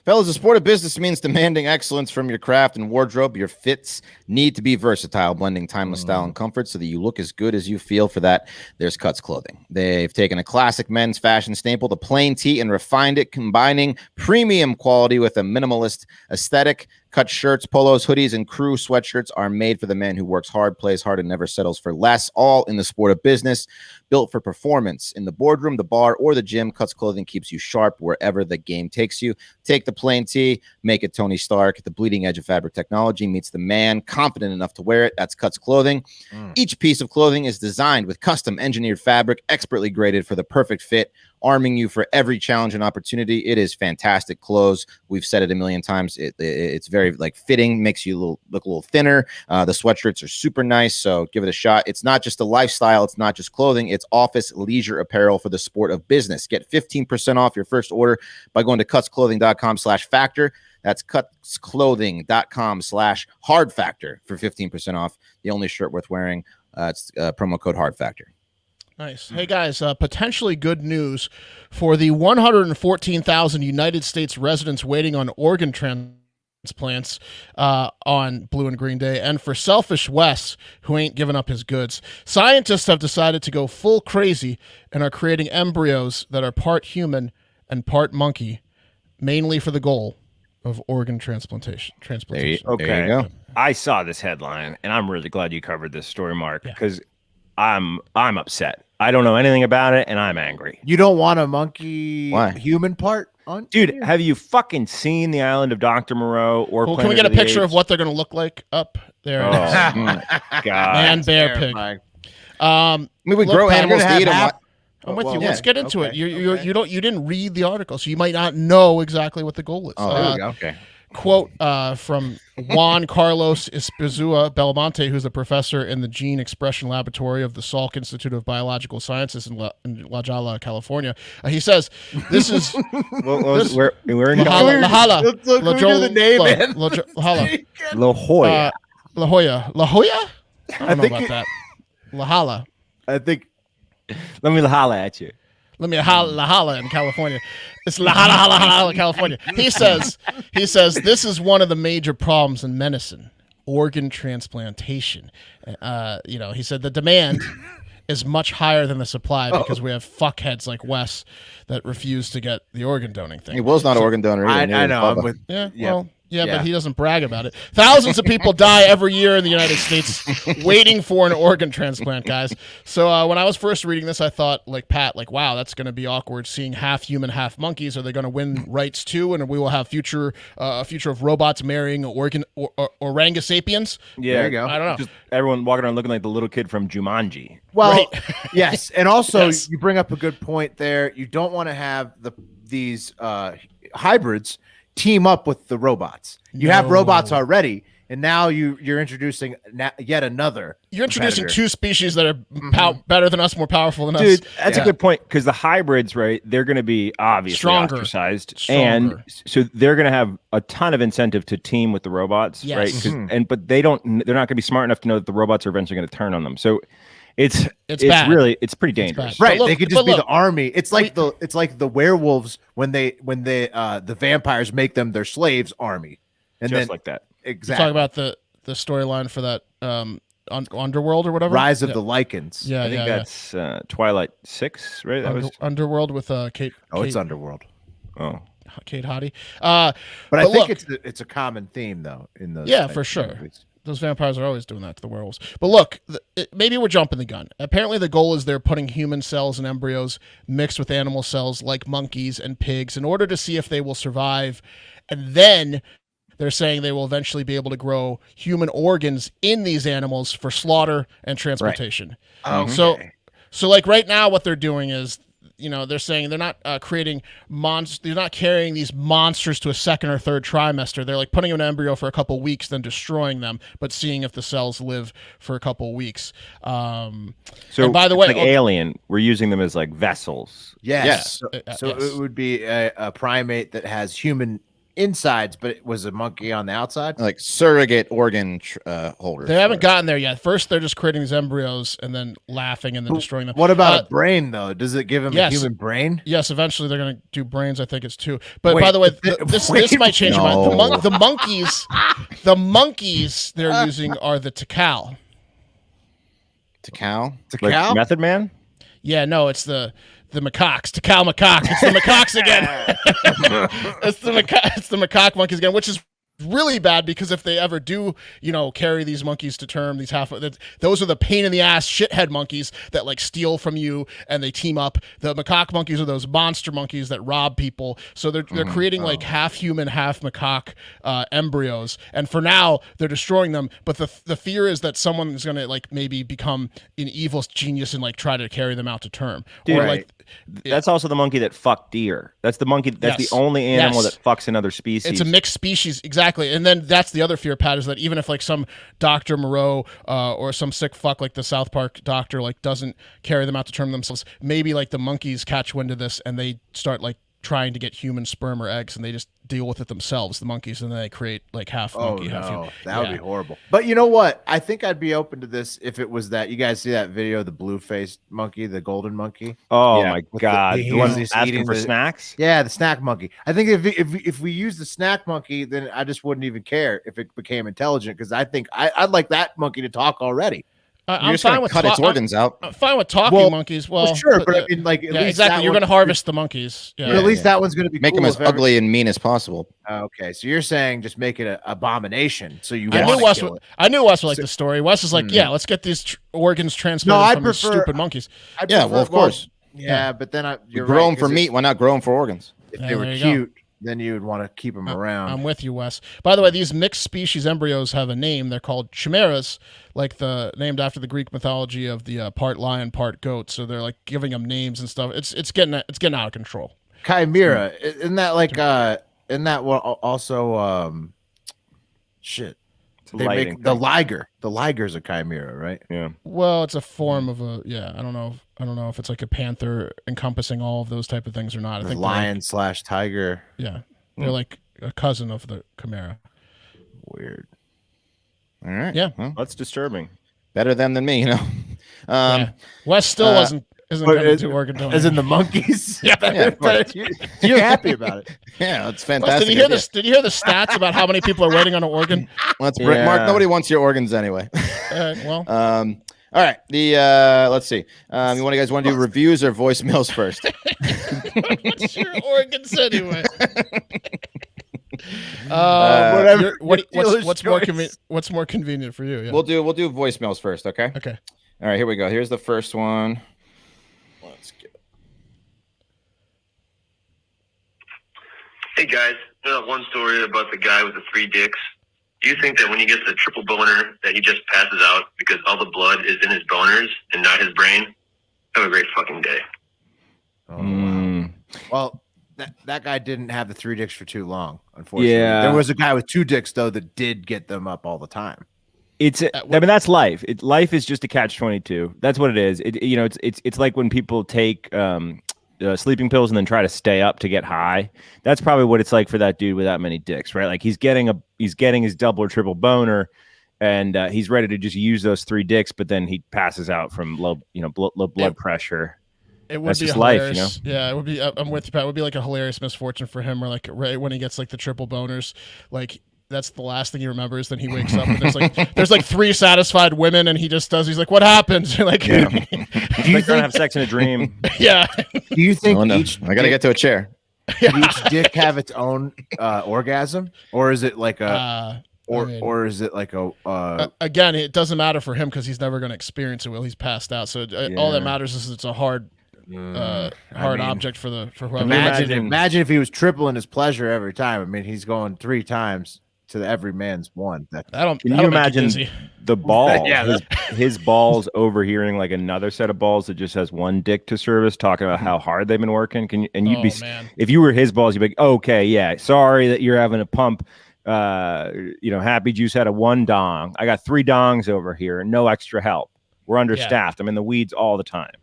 S4: Fellas, the sport of business means demanding excellence from your craft and wardrobe. Your fits need to be versatile, blending timeless style and comfort so that you look as good as you feel. For that, there's Cuts Clothing. They've taken a classic men's fashion staple, the plain tee, and refined it, combining premium quality with a minimalist aesthetic. Cut shirts, polos, hoodies, and crew sweatshirts are made for the man who works hard, plays hard, and never settles for less, all in the sport of business. Built for performance in the boardroom, the bar, or the gym, Cuts Clothing keeps you sharp wherever the game takes you. Take the plain tee, make it Tony Stark. The bleeding edge of fabric technology meets the man confident enough to wear it. That's Cuts Clothing. Each piece of clothing is designed with custom engineered fabric, expertly graded for the perfect fit, arming you for every challenge and opportunity. It is fantastic clothes. We've said it a million times. It's very fitting, makes you look a little thinner. The sweatshirts are super nice, so give it a shot. It's not just a lifestyle. It's not just clothing. It's office leisure apparel for the sport of business. Get 15% off your first order by going to cutsclothing.com/factor. That's cutsclothing.com/hardfactor for 15% off. The only shirt worth wearing. It's promo code hardfactor.
S3: Nice. Hey, guys, potentially good news for the 114,000 United States residents waiting on organ transplants on Blue and Green Day, and for selfish Wes, who ain't giving up his goods. Scientists have decided to go full crazy and are creating embryos that are part human and part monkey, mainly for the goal of organ transplantation.
S4: There you
S2: Okay.
S4: go.
S2: I saw this headline, and I'm really glad you covered this story, Mark, because I'm upset. I don't know anything about it, and I'm angry.
S1: You don't want a monkey
S4: Why?
S1: human part on?
S2: Dude, have you fucking seen the island of Dr. Moreau or
S3: Well, can we
S2: Planet
S3: get a
S2: of the
S3: picture of
S2: Apes?
S3: what they're going to look like up there?
S2: Oh, God.
S3: Man, bear, pig.
S1: Terrifying.
S4: I mean, we
S3: Look,
S4: grow
S3: Pat,
S4: animals
S1: you're
S4: to
S1: gonna
S4: eat them.
S1: have
S3: I'm with
S1: Well,
S3: you.
S1: yeah.
S3: Let's get into
S1: Okay,
S3: it. You didn't read the article, so you might not know exactly what the goal is.
S4: Oh, there we go.
S1: Okay.
S3: Quote from Juan Carlos Espizua Belmonte, who's a professor in the Gene Expression Laboratory of the Salk Institute of Biological Sciences in La Jolla, California. He says, "This is
S2: We're in
S3: Lahala.
S1: Let's look who the name is.
S3: Lahala.
S2: La Jolla.
S3: La Jolla. La Jolla? I don't know
S1: think
S3: about
S1: it-
S3: that. Lahala.
S1: I think
S2: Let me holla at you.
S3: Let me holla in California. It's la holla California. He says this is one of the major problems in medicine, organ transplantation. He said the demand is much higher than the supply because we have fuckheads like Wes that refuse to get the organ donating thing.
S4: He was not an organ donor. Either,
S1: I
S4: neither
S1: know.
S4: was
S1: I'm
S4: Bubba.
S1: with.
S3: Yeah,
S1: Yeah.
S3: well, yeah,
S1: Yeah.
S3: but he doesn't brag about it. Thousands of people die every year in the United States waiting for an organ transplant, guys. So when I was first reading this, I thought, like Pat, wow, that's going to be awkward seeing half human, half monkeys. Are they going to win rights too? And we will have a future of robots marrying orangusapiens?
S2: Yeah,
S1: There you go.
S3: I don't know.
S2: Just everyone walking around looking like the little kid from Jumanji.
S1: Well, yes, and also
S3: Yes.
S1: you bring up a good point there. You don't want to have these hybrids team up with the robots. You have
S3: No.
S1: robots already, and now you're introducing yet another.
S3: You're introducing
S1: competitor.
S3: two species that are better than us, more powerful than us.
S2: Dude, that's
S1: Yeah.
S2: a good point because the hybrids, right? They're going to be obviously
S3: Stronger.
S2: ostracized,
S3: Stronger.
S2: and so they're going to have a ton of incentive to team with the robots,
S3: Yes.
S2: right? 'Cause- but they're not going to be smart enough to know that the robots are eventually going to turn on them. So it's
S3: bad.
S2: really pretty dangerous.
S3: bad.
S1: Right,
S3: But
S1: they
S3: look-
S1: could just
S3: but
S1: be
S3: look,
S1: the army. It's like the werewolves when the vampires make them their slaves army, and
S2: Just
S1: then
S2: like that.
S1: exactly
S3: Talk about the storyline for that Underworld or whatever.
S1: Rise of
S3: Yeah.
S1: the Lycans.
S3: Yeah,
S2: I think that's Twilight 6, right? That was
S3: Underworld with Kate.
S1: Oh, it's
S3: Kate-
S1: Underworld.
S2: oh.
S3: Kate Hottie.
S1: But I think
S3: look,
S1: it's a common theme though in those.
S3: Yeah, for sure.
S1: movies.
S3: Those vampires are always doing that to the werewolves. But look, maybe we're jumping the gun. Apparently, the goal is they're putting human cells and embryos mixed with animal cells like monkeys and pigs in order to see if they will survive. And then they're saying they will eventually be able to grow human organs in these animals for slaughter and transportation.
S1: Right. Okay.
S3: So like right now, what they're doing is, they're saying they're not creating monsters. They're not carrying these monsters to a second or third trimester. They're like putting an embryo for a couple weeks, then destroying them, but seeing if the cells live for a couple weeks.
S2: So
S3: by the way,
S2: like Alien, we're using them as like vessels.
S1: Yes.
S3: Yes.
S1: So
S3: Yes.
S1: it would be a primate that has human insides, but it was a monkey on the outside.
S4: Like surrogate organ holders.
S3: They haven't gotten there yet. First, they're just creating these embryos and then laughing and then destroying them.
S1: What about a brain though? Does it give him a human brain?
S3: Yes, eventually they're going to do brains. I think it's 2. But
S1: Wait,
S3: by the way, this might change your mind.
S4: No.
S3: The monkeys they're using are the Tikal.
S4: Tikal?
S2: Like Method Man?
S3: Yeah, no, it's the macaques. Tikal macaque. It's the macaques again. It's the macaque monkeys again, which is really bad because if they ever do, carry these monkeys to term, those are the pain in the ass shithead monkeys that like steal from you and they team up. The macaque monkeys are those monster monkeys that rob people. So they're creating like half human, half macaque embryos. And for now, they're destroying them. But the fear is that someone is going to like maybe become an evil genius and like try to carry them out to term.
S2: Dude,
S3: or like
S2: that's also the monkey that fucked deer. That's the monkey. That's
S3: Yes.
S2: the only animal
S3: Yes.
S2: that fucks another species.
S3: It's a mixed species, exactly. And then that's the other fear, Pat, is that even if like some Dr. Moreau or some sick fuck like the South Park doctor like doesn't carry them out to term themselves, maybe like the monkeys catch wind of this and they start like trying to get human sperm or eggs and they just deal with it themselves, the monkeys, and then they create like half monkey, half human.
S1: That would be horrible. But you know what? I think I'd be open to this if it was that. You guys see that video of the blue-faced monkey, the golden monkey?
S2: Oh
S4: Yeah.
S2: my god! The one
S1: he's
S2: asking
S1: eating
S2: for
S1: the-
S2: snacks.
S1: Yeah, the snack monkey. I think if we use the snack monkey, then I just wouldn't even care if it became intelligent because I think I'd like that monkey to talk already.
S3: I'm fine with
S4: cut its organs out.
S3: I'm fine with talking monkeys. Well,
S1: sure, but I mean, like, at least
S3: exactly.
S1: that
S3: You're
S1: one-
S3: going to harvest the monkeys. Yeah,
S1: But at least that one's going to be
S4: Make
S1: cool
S4: them as
S1: if ever-
S4: ugly and mean as possible.
S1: Okay, so you're saying just make it an abomination. So you
S3: I
S1: want
S3: knew
S1: to
S3: Wes.
S1: kill it.
S3: I knew Wes would like the story. Wes is like, yeah, let's get these organs transplanted
S1: No, I
S3: from these
S1: prefer-
S3: stupid monkeys.
S1: I
S4: Yeah,
S1: prefer-
S4: well, of course.
S1: Yeah, but then
S4: You
S1: you're
S4: grow
S1: right,
S4: them for
S1: 'cause
S4: meat. Why not grow them for organs?
S1: If
S3: Yeah,
S1: they were
S3: there you go.
S1: cute, then you would want to keep them around.
S3: I'm with you, Wes. By the way, these mixed species embryos have a name. They're called chimeras, named after the Greek mythology of the part lion, part goat. So they're like giving them names and stuff. It's getting out of control.
S1: Chimera, isn't that like isn't that what also shit? They
S2: Lighting
S1: make the
S2: thing.
S1: liger. The liger's a chimera, right?
S2: Yeah.
S3: Well, it's a form of a I don't know if it's like a panther encompassing all of those type of things or not. I
S1: The
S3: think
S1: lion / tiger.
S3: they're like a cousin of the chimera.
S1: Weird.
S4: All right.
S3: Yeah.
S4: Well,
S2: That's dististurbing.
S4: better them than me,
S3: Yeah. Wes still isn't
S1: but
S3: coming to Oregon.
S1: As in the monkeys.
S3: Yeah.
S4: of course.
S1: You're happy about it.
S4: yeah, it's
S3: Wes,
S4: fantastic.
S3: did you hear
S4: idea.
S3: this? Did you hear the stats about how many people are waiting on an organ?
S4: Let's bring Mark.
S1: Yeah.
S4: Nobody wants your organs anyway.
S3: Well,
S4: All right. Let's see. You guys want to do reviews or voicemails first?
S3: what's your organs anyway?
S1: Whatever.
S3: What's more convenient? What's more convenient for you? Yeah.
S4: We'll do voicemails first, okay?
S3: Okay.
S4: All right, here we go. Here's the first one. Let's get it.
S8: Hey guys, you know that one story about the guy with the 3 dicks? Do you think that when he gets the triple boner that he just passes out because all the blood is in his boners and not his brain? Have a great fucking day.
S1: Oh, wow. Well, that guy didn't have the 3 dicks for too long, unfortunately.
S2: Yeah.
S1: There was a guy with 2 dicks though that did get them up all the time.
S2: I mean, that's life. Life is just a catch-22. That's what it is. It's like when people take sleeping pills and then try to stay up to get high. That's probably what it's like for that dude with that many dicks, right? Like he's getting his double or triple boner, and he's ready to just use those 3 dicks, but then he passes out from low blood pressure.
S3: It would
S2: That's
S3: be
S2: just
S3: hilarious.
S2: life,
S3: Yeah, it would be. I'm with you, Pat. It would be like a hilarious misfortune for him, or like right when he gets like the triple boners, like. That's the last thing he remembers. Then he wakes up and there's like 3 satisfied women, and he's like, "What happened?" Like,
S2: Do you think have sex in a dream?
S3: yeah.
S1: Do you think
S4: Oh, no.
S1: each
S4: I got to get to a chair.
S1: Did each dick have its own orgasm, or is it like a, or is it like a?
S3: Again, it doesn't matter for him because he's never going to experience it. Will he's passed out? So all that matters is it's a hard object for whoever.
S1: Imagine if he was tripling his pleasure every time. I mean, he's going 3 times to every man's one.
S2: Can you imagine the balls? His balls overhearing like another set of balls that just has one dick to service, talking about how hard they've been working. If you were his balls, you'd be like, okay, yeah, sorry that you're having a pump. Happy Juice had a 1 dong. I got 3 dongs over here and no extra help. We're understaffed. I'm in the weeds all the time.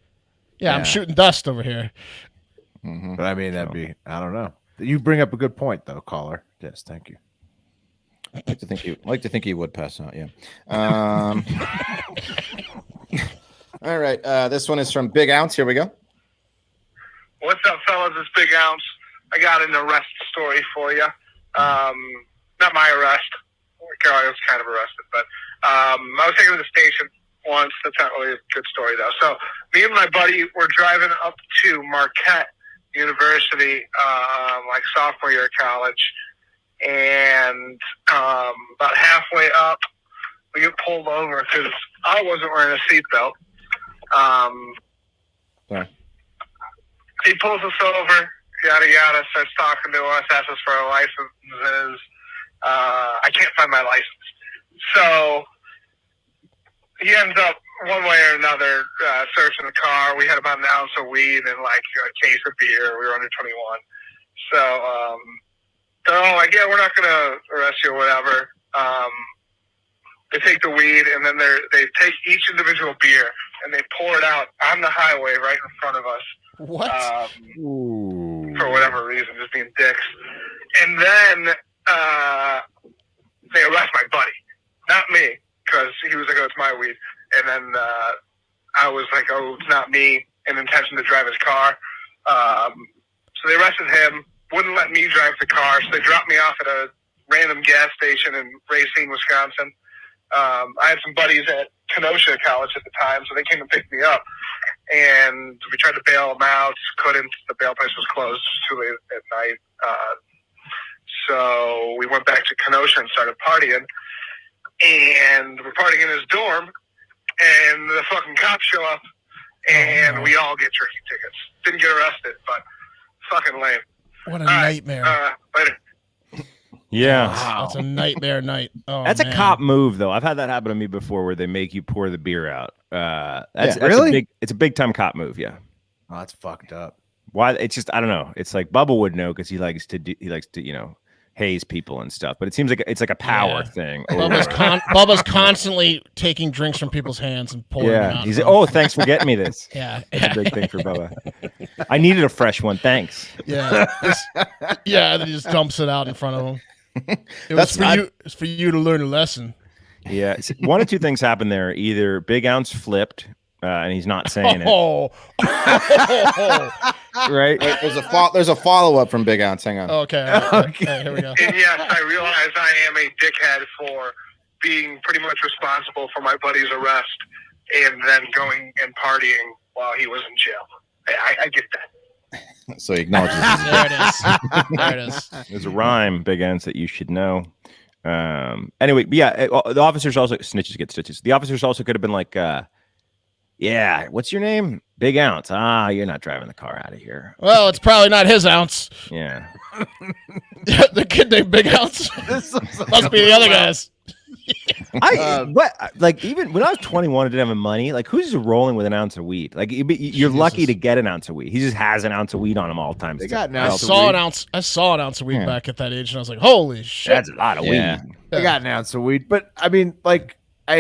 S3: Yeah, I'm shooting dust over here.
S1: Mm-hmm. But I mean, I don't know. You bring up a good point, though, caller. Yes, thank you.
S4: I like to think he would pass out. Yeah. All right. This one is from Big Ounce. Here we go.
S9: What's up, fellas? It's Big Ounce. I got an arrest story for you. Not my arrest. I was kind of arrested, but I was taken to the station once. That's not really a good story, though. So me and my buddy were driving up to Marquette University, like sophomore year of college. And about halfway up, we get pulled over because I wasn't wearing a seatbelt. He pulls us over, yada yada, starts talking to us, asks us for our licenses. I can't find my license, so he ends up one way or another searching the car. We had about an ounce of weed and like a case of beer. We were under 21, so. They're all like, yeah, we're not going to arrest you or whatever. They take the weed, and then they take each individual beer, and they pour it out on the highway right in front of us.
S3: What?
S9: For whatever reason, just being dicks. And then they arrest my buddy, not me, because he was like, oh, it's my weed. And then I was like, oh, it's not me, in intention to drive his car. So they arrested him. Wouldn't let me drive the car, so they dropped me off at a random gas station in Racine, Wisconsin. I had some buddies at Kenosha College at the time, so they came and picked me up. And we tried to bail them out, couldn't. The bail place was closed. It was too late at night. So we went back to Kenosha and started partying. And we're partying in his dorm, and the fucking cops show up, and we all get drinking tickets. Didn't get arrested, but fucking lame.
S3: What a nightmare.
S9: Later.
S2: Yeah.
S3: Wow. That's a nightmare night. Oh,
S2: that's a cop move, though. I've had that happen to me before where they make you pour the beer out. That's
S1: really?
S2: It's a big time cop move. Yeah.
S1: Oh, that's fucked up.
S2: Why? It's just, I don't know. It's like Bubba would know because he likes to, haze people and stuff, but it seems like it's like a power thing.
S3: Bubba's constantly taking drinks from people's hands and pouring them out.
S2: He's like, thanks for getting me this.
S3: Yeah.
S2: It's a big thing for Bubba. I needed a fresh one. Thanks.
S3: Yeah. Then he just dumps it out in front of him. It's for you to learn a lesson.
S2: Yeah. One of two things happened there. Either Big Ounce flipped and he's not saying it. Right?
S4: Wait, there's a follow-up from Big Ounce. Hang on.
S3: Okay. Here we go.
S9: And yes, I realize I am a dickhead for being pretty much responsible for my buddy's arrest and then going and partying while he was in jail. I get that.
S4: So he acknowledges.
S3: There it is.
S2: There's a rhyme, Big Ounce, that you should know. Anyway, but yeah, the officers also, snitches get stitches. The officers also could have been like, yeah, what's your name? Big Ounce. You're not driving the car out of here.
S3: Well, it's probably not his ounce.
S2: Yeah.
S3: The kid named Big Ounce. Must be the other guys.
S2: Even when I was 21 and didn't have money, like who's just rolling with an ounce of weed? Like you're lucky to get an ounce of weed. He just has an ounce of weed on him all the time.
S3: I saw an ounce of weed back at that age, and I was like, holy shit.
S2: That's a lot of weed.
S1: I got an ounce of weed, but I mean, like,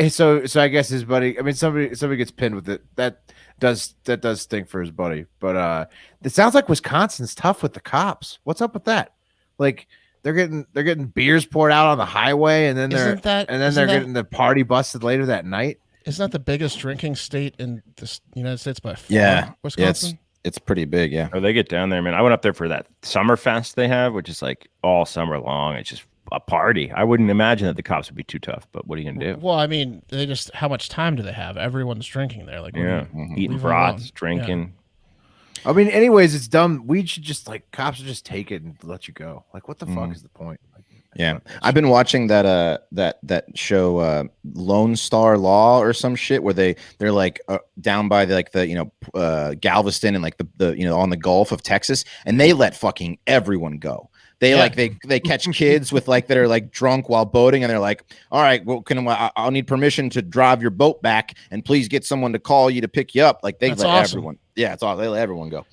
S1: so I guess his buddy. I mean, somebody gets pinned with it. That does stink for his buddy. But it sounds like Wisconsin's tough with the cops. What's up with that? Like they're getting beers poured out on the highway, and then they're getting the party busted later that night.
S3: Isn't that the biggest drinking state in the United States by far?
S4: Yeah,
S3: Wisconsin.
S4: It's pretty big. Yeah.
S2: Oh, they get down there, man. I went up there for that summer fest they have, which is like all summer long. It's just a party. I wouldn't imagine that the cops would be too tough, but what are you gonna do?
S3: Well, I mean, how much time do they have? Everyone's drinking there, like
S2: eating brats, drinking.
S3: Yeah.
S1: I mean, anyways, it's dumb. We should just cops should just take it and let you go. Like, what the fuck is the point?
S4: Yeah, I've been watching that show Lone Star Law or some shit where they're down by Galveston and the on the Gulf of Texas, and they let fucking everyone go. They catch kids with that are drunk while boating, and they're like, all right, well, I'll need permission to drive your boat back, and please get someone to call you to pick you up. They
S3: That's
S4: let
S3: awesome.
S4: everyone. Yeah, it's all they let everyone go.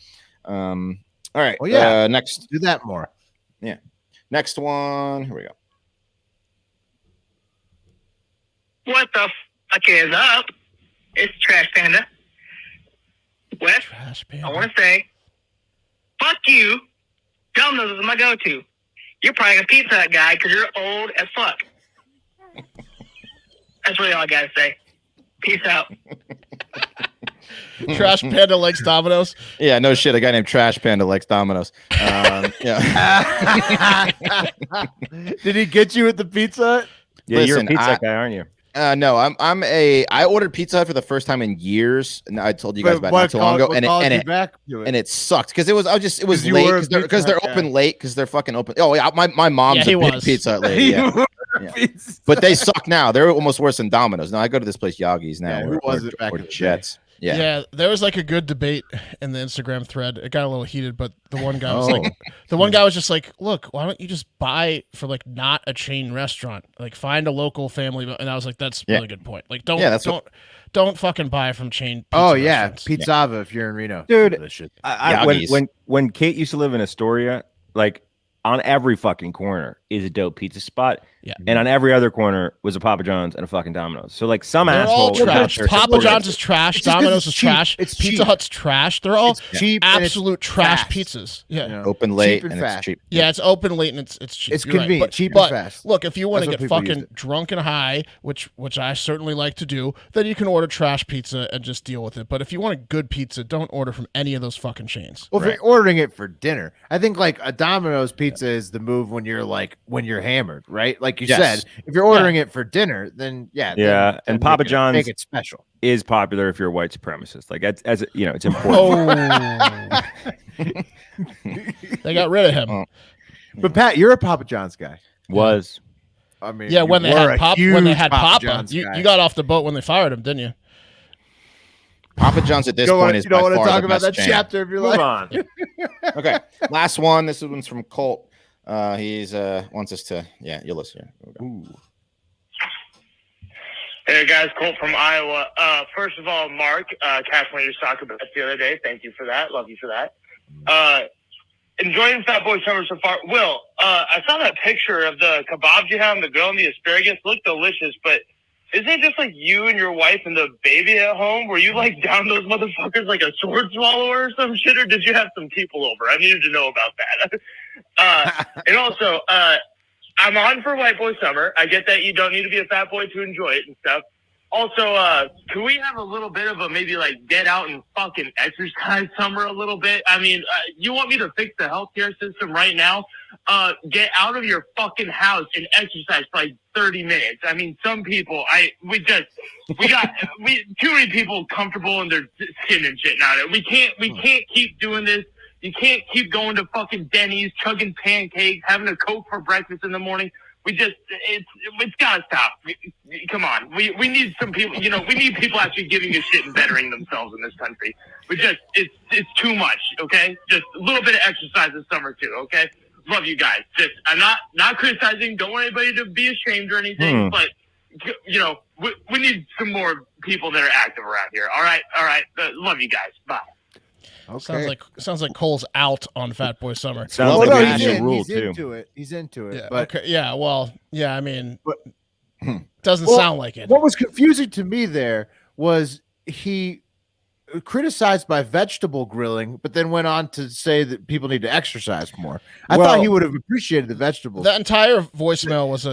S4: All right.
S1: Well, yeah.
S4: Next,
S1: do that more.
S4: Yeah. Next one. Here we go.
S9: What the fuck is up? It's Trash Panda. Wes,
S3: Trash Panda.
S9: I want to say, fuck you. Domino's is my go-to. You're probably a Pizza Hut guy because you're old as fuck. That's really all I got to say. Peace out.
S3: Trash Panda likes Domino's.
S4: Yeah, no shit. A guy named Trash Panda likes Domino's. Yeah.
S1: Did he get you at the Pizza?
S2: Yeah, you're a pizza guy, aren't you?
S4: No, I ordered Pizza Hut for the first time in years, and I told you guys about it not too long ago, and it sucked because it was late because they're open late because they're fucking open. Oh yeah, my mom's a big Pizza Hut lady. Yeah. But they suck now. They're almost worse than Domino's. Now I go to this place Yagi's now.
S1: Who was it back in the
S4: Jets?
S3: Yeah, there was a good debate in the Instagram thread. It got a little heated, but the one guy was just like, "Look, why don't you just buy for not a chain restaurant? Find a local family." And I was like, "That's a really good point. Don't fucking buy from chain."
S1: Pizzava if you're in Reno,
S2: dude. When Kate used to live in Astoria, on every fucking corner is a dope pizza spot.
S3: Yeah.
S2: And on every other corner was a Papa John's and a fucking Domino's. So some
S3: they're
S2: asshole.
S3: all trash. Papa John's is trash. Domino's is trash. Pizza Hut's trash. They're all
S1: cheap,
S3: absolute trash
S1: fast.
S3: pizzas. Yeah.
S4: Open late
S1: and
S4: it's cheap.
S3: Yeah, it's open late and it's cheap.
S1: It's
S3: You're
S1: convenient,
S3: right.
S1: cheap
S3: but
S1: and fast.
S3: Look, if you want to
S1: That's
S3: get
S1: what people
S3: fucking drunk and high, which I certainly like to do, then you can order trash pizza and just deal with it. But if you want a good pizza, don't order from any of those fucking chains.
S1: Well, if you're ordering it for dinner, I think a Domino's pizza is the move when you're hammered, right? Like you said, if you're ordering it for dinner, then then
S2: and Papa John's
S1: make it special.
S2: Is popular if you're a white supremacist. As it's important.
S3: They got rid of him.
S1: But Pat, you're a Papa John's guy.
S2: Was.
S1: I mean,
S3: when they had Papa,
S1: John's
S3: you got off the boat when they fired him, didn't you?
S4: Papa John's at this point is
S1: you don't
S4: by
S1: want to
S4: far
S1: talk
S4: the
S1: about
S4: best
S1: that
S4: chain.
S1: chapter of your life.
S2: On.
S4: Okay, last one. This one's from Colt. He's wants us to you'll listen here.
S9: Hey guys, Colt from Iowa. First of all, Mark, catch one of your soccer bets the other day. Thank you for that. Love you for that. Enjoying Fat Boy Summer so far. Will, I saw that picture of the kebabs you have and the grill and the asparagus. Look delicious, but isn't it just you and your wife and the baby at home? Were you down those motherfuckers like a sword swallower or some shit, or did you have some people over? I needed to know about that. And also, I'm on for White Boy Summer. I get that you don't need to be a fat boy to enjoy it and stuff. Also, can we have a little bit of a maybe get out and fucking exercise summer a little bit? I mean, you want me to fix the healthcare system right now? Get out of your fucking house and exercise for 30 minutes. I mean, some people, we got too many people comfortable in their skin and shit now. We can't keep doing this. You can't keep going to fucking Denny's, chugging pancakes, having a Coke for breakfast in the morning. It's gotta stop. Come on. We need some people, we need people actually giving a shit and bettering themselves in this country. It's too much, okay? Just a little bit of exercise this summer too, okay? Love you guys. I'm not criticizing, don't want anybody to be ashamed or anything, but we need some more people that are active around here. All right. Love you guys. Bye.
S1: Okay.
S3: Sounds like Cole's out on Fat Boy Summer.
S2: Sounds like a rule
S1: he's into it. He's into it.
S3: Yeah,
S1: but
S3: okay. Yeah. Well. Yeah. I mean, doesn't sound like it.
S1: What was confusing to me there was he criticized my vegetable grilling, but then went on to say that people need to exercise more. I thought he would have appreciated the vegetables.
S3: That entire voicemail was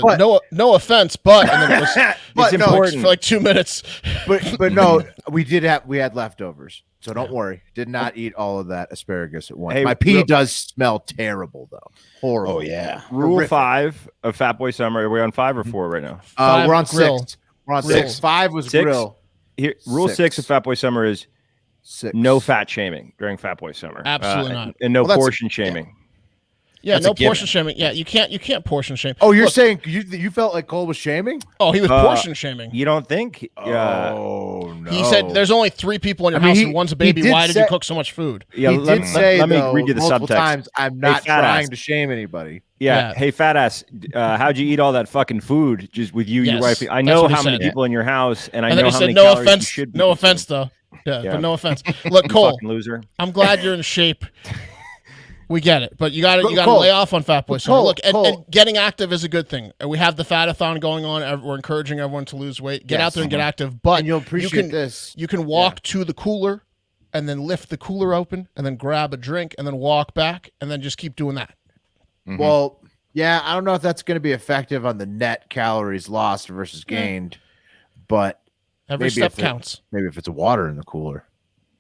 S3: no offense, but and then it was
S2: it's important
S3: for 2 minutes.
S1: But no, we had leftovers. So don't worry. Did not eat all of that asparagus at once.
S2: Hey,
S1: my pee does smell terrible though. Horrible.
S4: Oh yeah.
S2: Rule 5 of Fat Boy Summer. Are we on 5 or 4 right now?
S1: We're on
S3: grill.
S1: 6. We're on
S3: Grill.
S1: 6. 5 was
S2: 6?
S1: grill.
S2: Rule 6 of Fat Boy Summer is
S1: 6.
S2: No fat shaming during Fat Boy Summer.
S3: Absolutely not.
S2: And no
S4: Well,
S2: portion shaming.
S3: Yeah,
S4: That's a
S3: no
S4: given.
S3: portion shaming. Yeah, you can't portion shame.
S1: Oh, you're
S3: Look,
S1: saying you felt like Cole was shaming?
S3: Oh, he was portion shaming.
S2: You don't think?
S1: Oh no.
S3: He said there's only 3 people in your
S1: I mean,
S3: house and one's a baby.
S1: did
S3: Why did
S1: say-
S3: you cook so much food?
S2: Yeah,
S1: He
S2: let,
S1: did say
S2: let me
S1: though,
S2: read you the
S1: multiple
S2: subtext.
S1: times, I'm not
S2: fat
S1: trying
S2: ass.
S1: to shame anybody.
S2: Yeah.
S3: Yeah.
S2: Hey, fat ass. How'd you eat all that fucking food just with you, your
S3: Yes,
S2: wife? I
S3: that's
S2: know
S3: what he
S2: how many
S3: said.
S2: people in your house, and I
S3: And
S2: know
S3: then he
S2: how
S3: said,
S2: many
S3: "No
S2: calories you
S3: offense,
S2: should be
S3: no
S2: consuming."
S3: offense, though. Yeah,
S2: Yeah.
S3: but no offense. Look,
S2: You
S3: Cole,
S2: fucking loser.
S3: I'm glad you're in shape. We get it, but you got to
S1: Cole,
S3: lay off on Fat Boy Summer.
S1: Cole,
S3: Look, and
S1: Cole.
S3: getting active is a good thing. We have the Fat-a-thon going on. We're encouraging everyone to lose weight. Get out there and get active. But
S1: And you'll appreciate this.
S3: You can walk to the cooler, and then lift the cooler open, and then grab a drink, and then walk back, and then just keep doing that.
S4: Mhm.
S1: Well, yeah, I don't know if that's going to be effective on the net calories lost versus gained, but
S3: Every
S1: maybe
S3: step
S1: if it-
S3: counts.
S1: maybe if it's water in the cooler.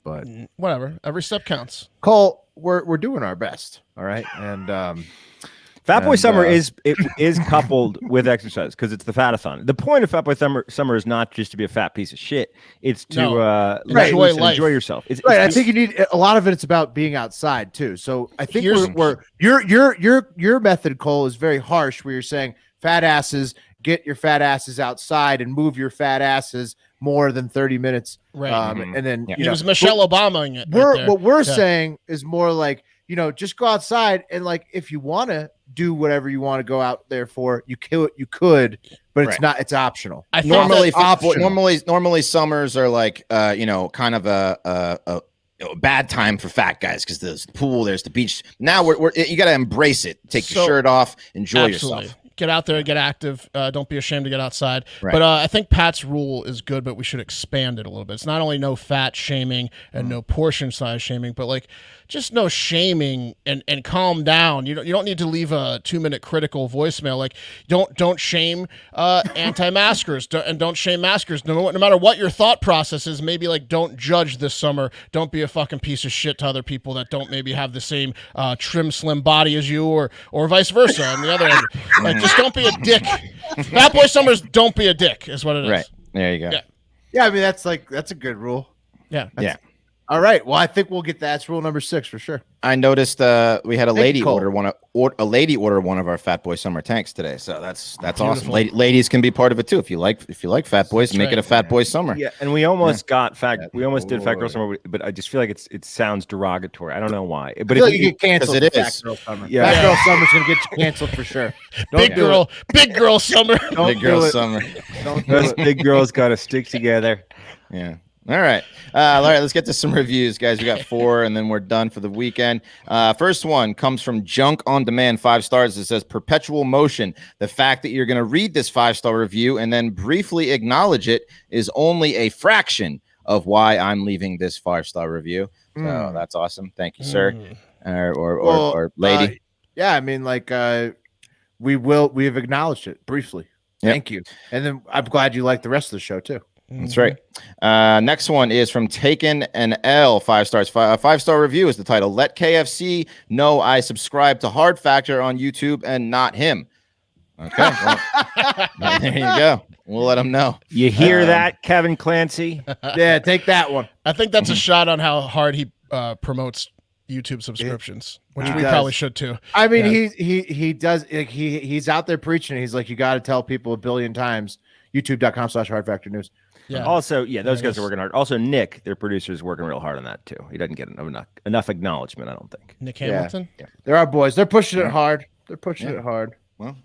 S1: But
S3: Whatever. Every step counts.
S1: Cole, we're doing our best, all right? And
S2: Fat Boy
S1: And,
S2: Summer is coupled with exercise because it's the fat-a-thon. The point of Fat Boy Summer is not just to be a fat piece of shit. It's to let
S3: enjoy
S2: loose and
S3: life.
S2: enjoy yourself. It's
S1: right, I
S2: just-
S1: think you need a lot of it's about being outside too. So I think
S3: Here's-
S1: your method, Cole, is very harsh. Where you're saying fat asses, get your fat asses outside and move your fat asses more than 30 minutes.
S3: Right.
S1: And then
S4: Yeah.
S1: you
S3: He
S1: know,
S3: was Michelle Obama-ing it.
S1: we're
S3: right there.
S1: what we're
S3: Yeah.
S1: saying is more like, you know, just go outside and like if you want to do whatever you want to go out there for, you could, but it's
S4: Right.
S1: not. It's optional.
S3: I think
S4: Normally,
S1: optional.
S4: normally summers are like kind of a bad time for fat guys because there's the pool, there's the beach. Now you got to embrace it. Take your
S3: So-
S4: shirt off, enjoy
S3: Absolutely.
S4: yourself.
S3: Get out there, get active. Don't be ashamed to get outside.
S4: Right.
S3: But I think Pat's rule is good, but we should expand it a little bit. It's not only no fat shaming and no portion size shaming, but like just no shaming and calm down. You don't need to leave a 2-minute critical voicemail. Like don't shame anti-maskers and don't shame maskers. No matter what your thought process is, maybe like don't judge this summer. Don't be a fucking piece of shit to other people that don't maybe have the same trim, slim body as you, or vice versa on the other end. Like just don't be a dick. Fat Boy Summers, don't be a dick is what it is.
S4: Right there, you go.
S3: Yeah.
S1: Yeah, I mean that's a good rule.
S3: Yeah.
S4: Yeah.
S1: All right. Well, I think we'll get that's rule number 6 for sure.
S4: I noticed we had a
S1: Thank
S4: lady
S1: you, Cole.
S4: order one of our Fat Boy Summer tanks today. So that's awesome.
S3: Beautiful.
S4: Ladies can be part of it too. If you like Fat Boys,
S3: That's
S4: make it
S3: right.
S4: a Fat Boy Summer.
S2: Yeah, and we almost got fat.
S1: That's
S2: We almost did Fat Girl
S1: boy.
S2: Summer, but I just feel like it sounds derogatory. I don't know why.
S1: I
S2: But
S1: feel
S2: if
S1: like you get canceled.
S4: it
S1: for
S4: is.
S1: Fat Girl Summer.
S2: Yeah.
S1: Fat Girl Summer's gonna get you canceled for sure.
S3: Big girl summer.
S1: Don't
S4: Big
S1: do
S4: girl
S1: it.
S4: summer.
S1: Don't do
S2: those
S1: it.
S2: big girls got to stick together.
S4: Yeah. All right. Let's get to some reviews, guys. We got 4 and then we're done for the weekend. First one comes from Junk on Demand, 5 stars. It says perpetual motion. The fact that you're going to read this 5-star review and then briefly acknowledge it is only a fraction of why I'm leaving this 5-star review. So that's awesome. Thank you, sir. Or lady.
S1: Yeah, I mean, like we've acknowledged it briefly.
S4: Yep.
S1: Thank you. And then I'm glad you like the rest of the show too.
S4: That's right. Next one is from Taken an L, 5 stars. 5-star review is the title. Let KFC know I subscribe to Hard Factor on YouTube and not him. Okay. Well, there you go. We'll let him know.
S2: You hear that, Kevin Clancy?
S1: Yeah, take that one.
S3: I think that's a shot on how hard he promotes YouTube subscriptions, which
S1: He
S3: we
S1: does.
S3: probably should too.
S1: I mean,
S3: Yeah.
S1: he does. Like, he's out there preaching. He's like, you got to tell people 1 billion times. YouTube.com/HardFactorNews.
S3: Yeah.
S2: Also, yeah, those
S3: There it
S2: guys are
S3: is.
S2: working hard. Also, Nick, their producer, is working real hard on that too. He doesn't get enough acknowledgement, I don't think.
S3: Nick Hamilton.
S1: There are boys. They're pushing it hard. They're pushing it hard.
S4: Well,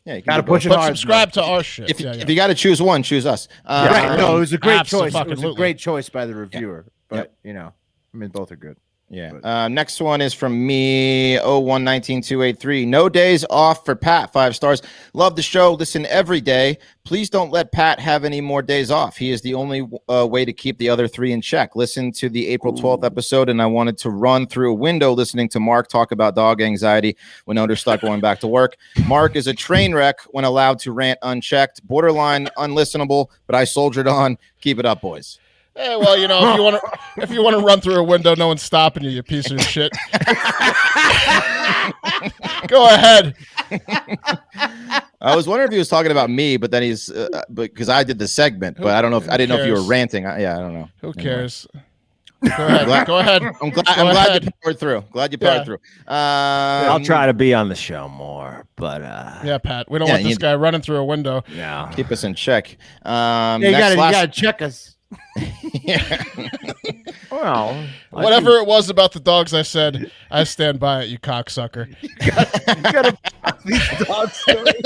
S4: yeah, you can
S1: Got to
S4: do both.
S1: push it
S3: But
S1: hard.
S3: subscribe to our shit.
S4: If,
S3: Yeah,
S4: if you got to choose one, choose us.
S1: Right. No, it was a great choice. It was a
S3: Abso-fucking-lutely.
S1: great choice by the reviewer. But you know, I mean, both are good.
S4: Yeah. Next one is from me, 0119283. No days off for Pat, 5 stars. Love the show. Listen every day. Please don't let Pat have any more days off. He is the only way to keep the other 3 in check. Listen to the April 12th episode, and I wanted to run through a window listening to Mark talk about dog anxiety when owners start going back to work. Mark is a train wreck when allowed to rant unchecked. Borderline unlistenable, but I soldiered on. Keep it up, boys.
S3: Hey, well, you know, if you want to run through a window, no one's stopping you, you piece of shit. Go ahead.
S4: I was wondering if he was talking about me, but then he's because I did the segment, but I don't know if I didn't know if you were
S3: cares?
S4: ranting. I don't know.
S3: Who cares? Go ahead. Go ahead.
S4: I'm glad you powered through. Through.
S2: I'll try to be on the show more, but
S3: yeah, Pat, we don't want this guy running through a window.
S2: No,
S4: keep us in check.
S1: You gotta check us.
S4: Yeah.
S2: Well,
S3: whatever it was about the dogs, I said I stand by it. You cocksucker.
S1: You gotta these dog stories.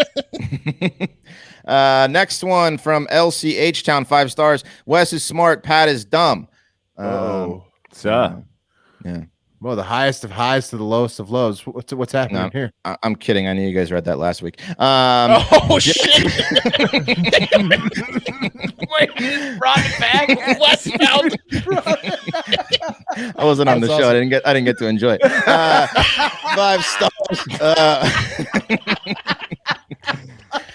S4: Next one from LCH Town, 5 stars. Wes is smart. Pat is dumb. Yeah.
S1: Well, the highest of highs to the lowest of lows. What's happening here?
S4: I'm kidding. I knew you guys read that last week.
S3: Shit! Wait, you just brought it back. Westbound.
S4: I wasn't on the show. Awesome. I didn't get to enjoy it. 5 stars.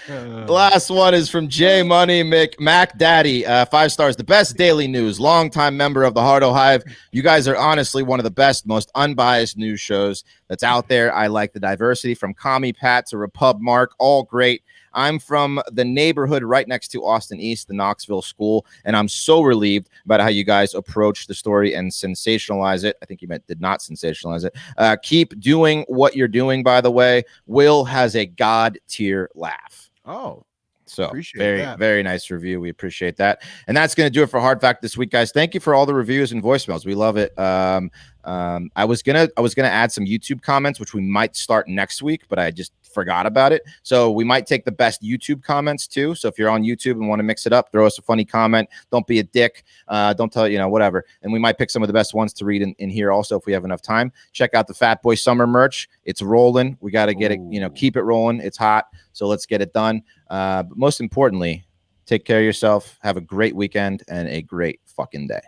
S4: The last one is from J Money Mac Daddy. 5 stars. The best daily news. Longtime member of the Hardo Hive. You guys are honestly one of the best, most unbiased news shows that's out there. I like the diversity from Commie Pat to Repub Mark. All great. I'm from the neighborhood right next to Austin East, the Knoxville school, and I'm so relieved about how you guys approach the story and sensationalize it. I think you meant did not sensationalize it. Keep doing what you're doing, by the way. Will has a God tier laugh.
S1: Oh,
S4: so very nice review. We appreciate that. And that's going to do it for Hard Fact this week, guys. Thank you for all the reviews and voicemails. We love it. I was gonna add some YouTube comments, which we might start next week, but I just forgot about it. So we might take the best YouTube comments too. So if you're on YouTube and want to mix it up, throw us a funny comment. Don't be a dick. Don't tell, whatever. And we might pick some of the best ones to read in here also if we have enough time. Check out the Fat Boy Summer merch. It's rolling. We got to get it, keep it rolling. It's hot. So let's get it done. But most importantly, take care of yourself. Have a great weekend and a great fucking day.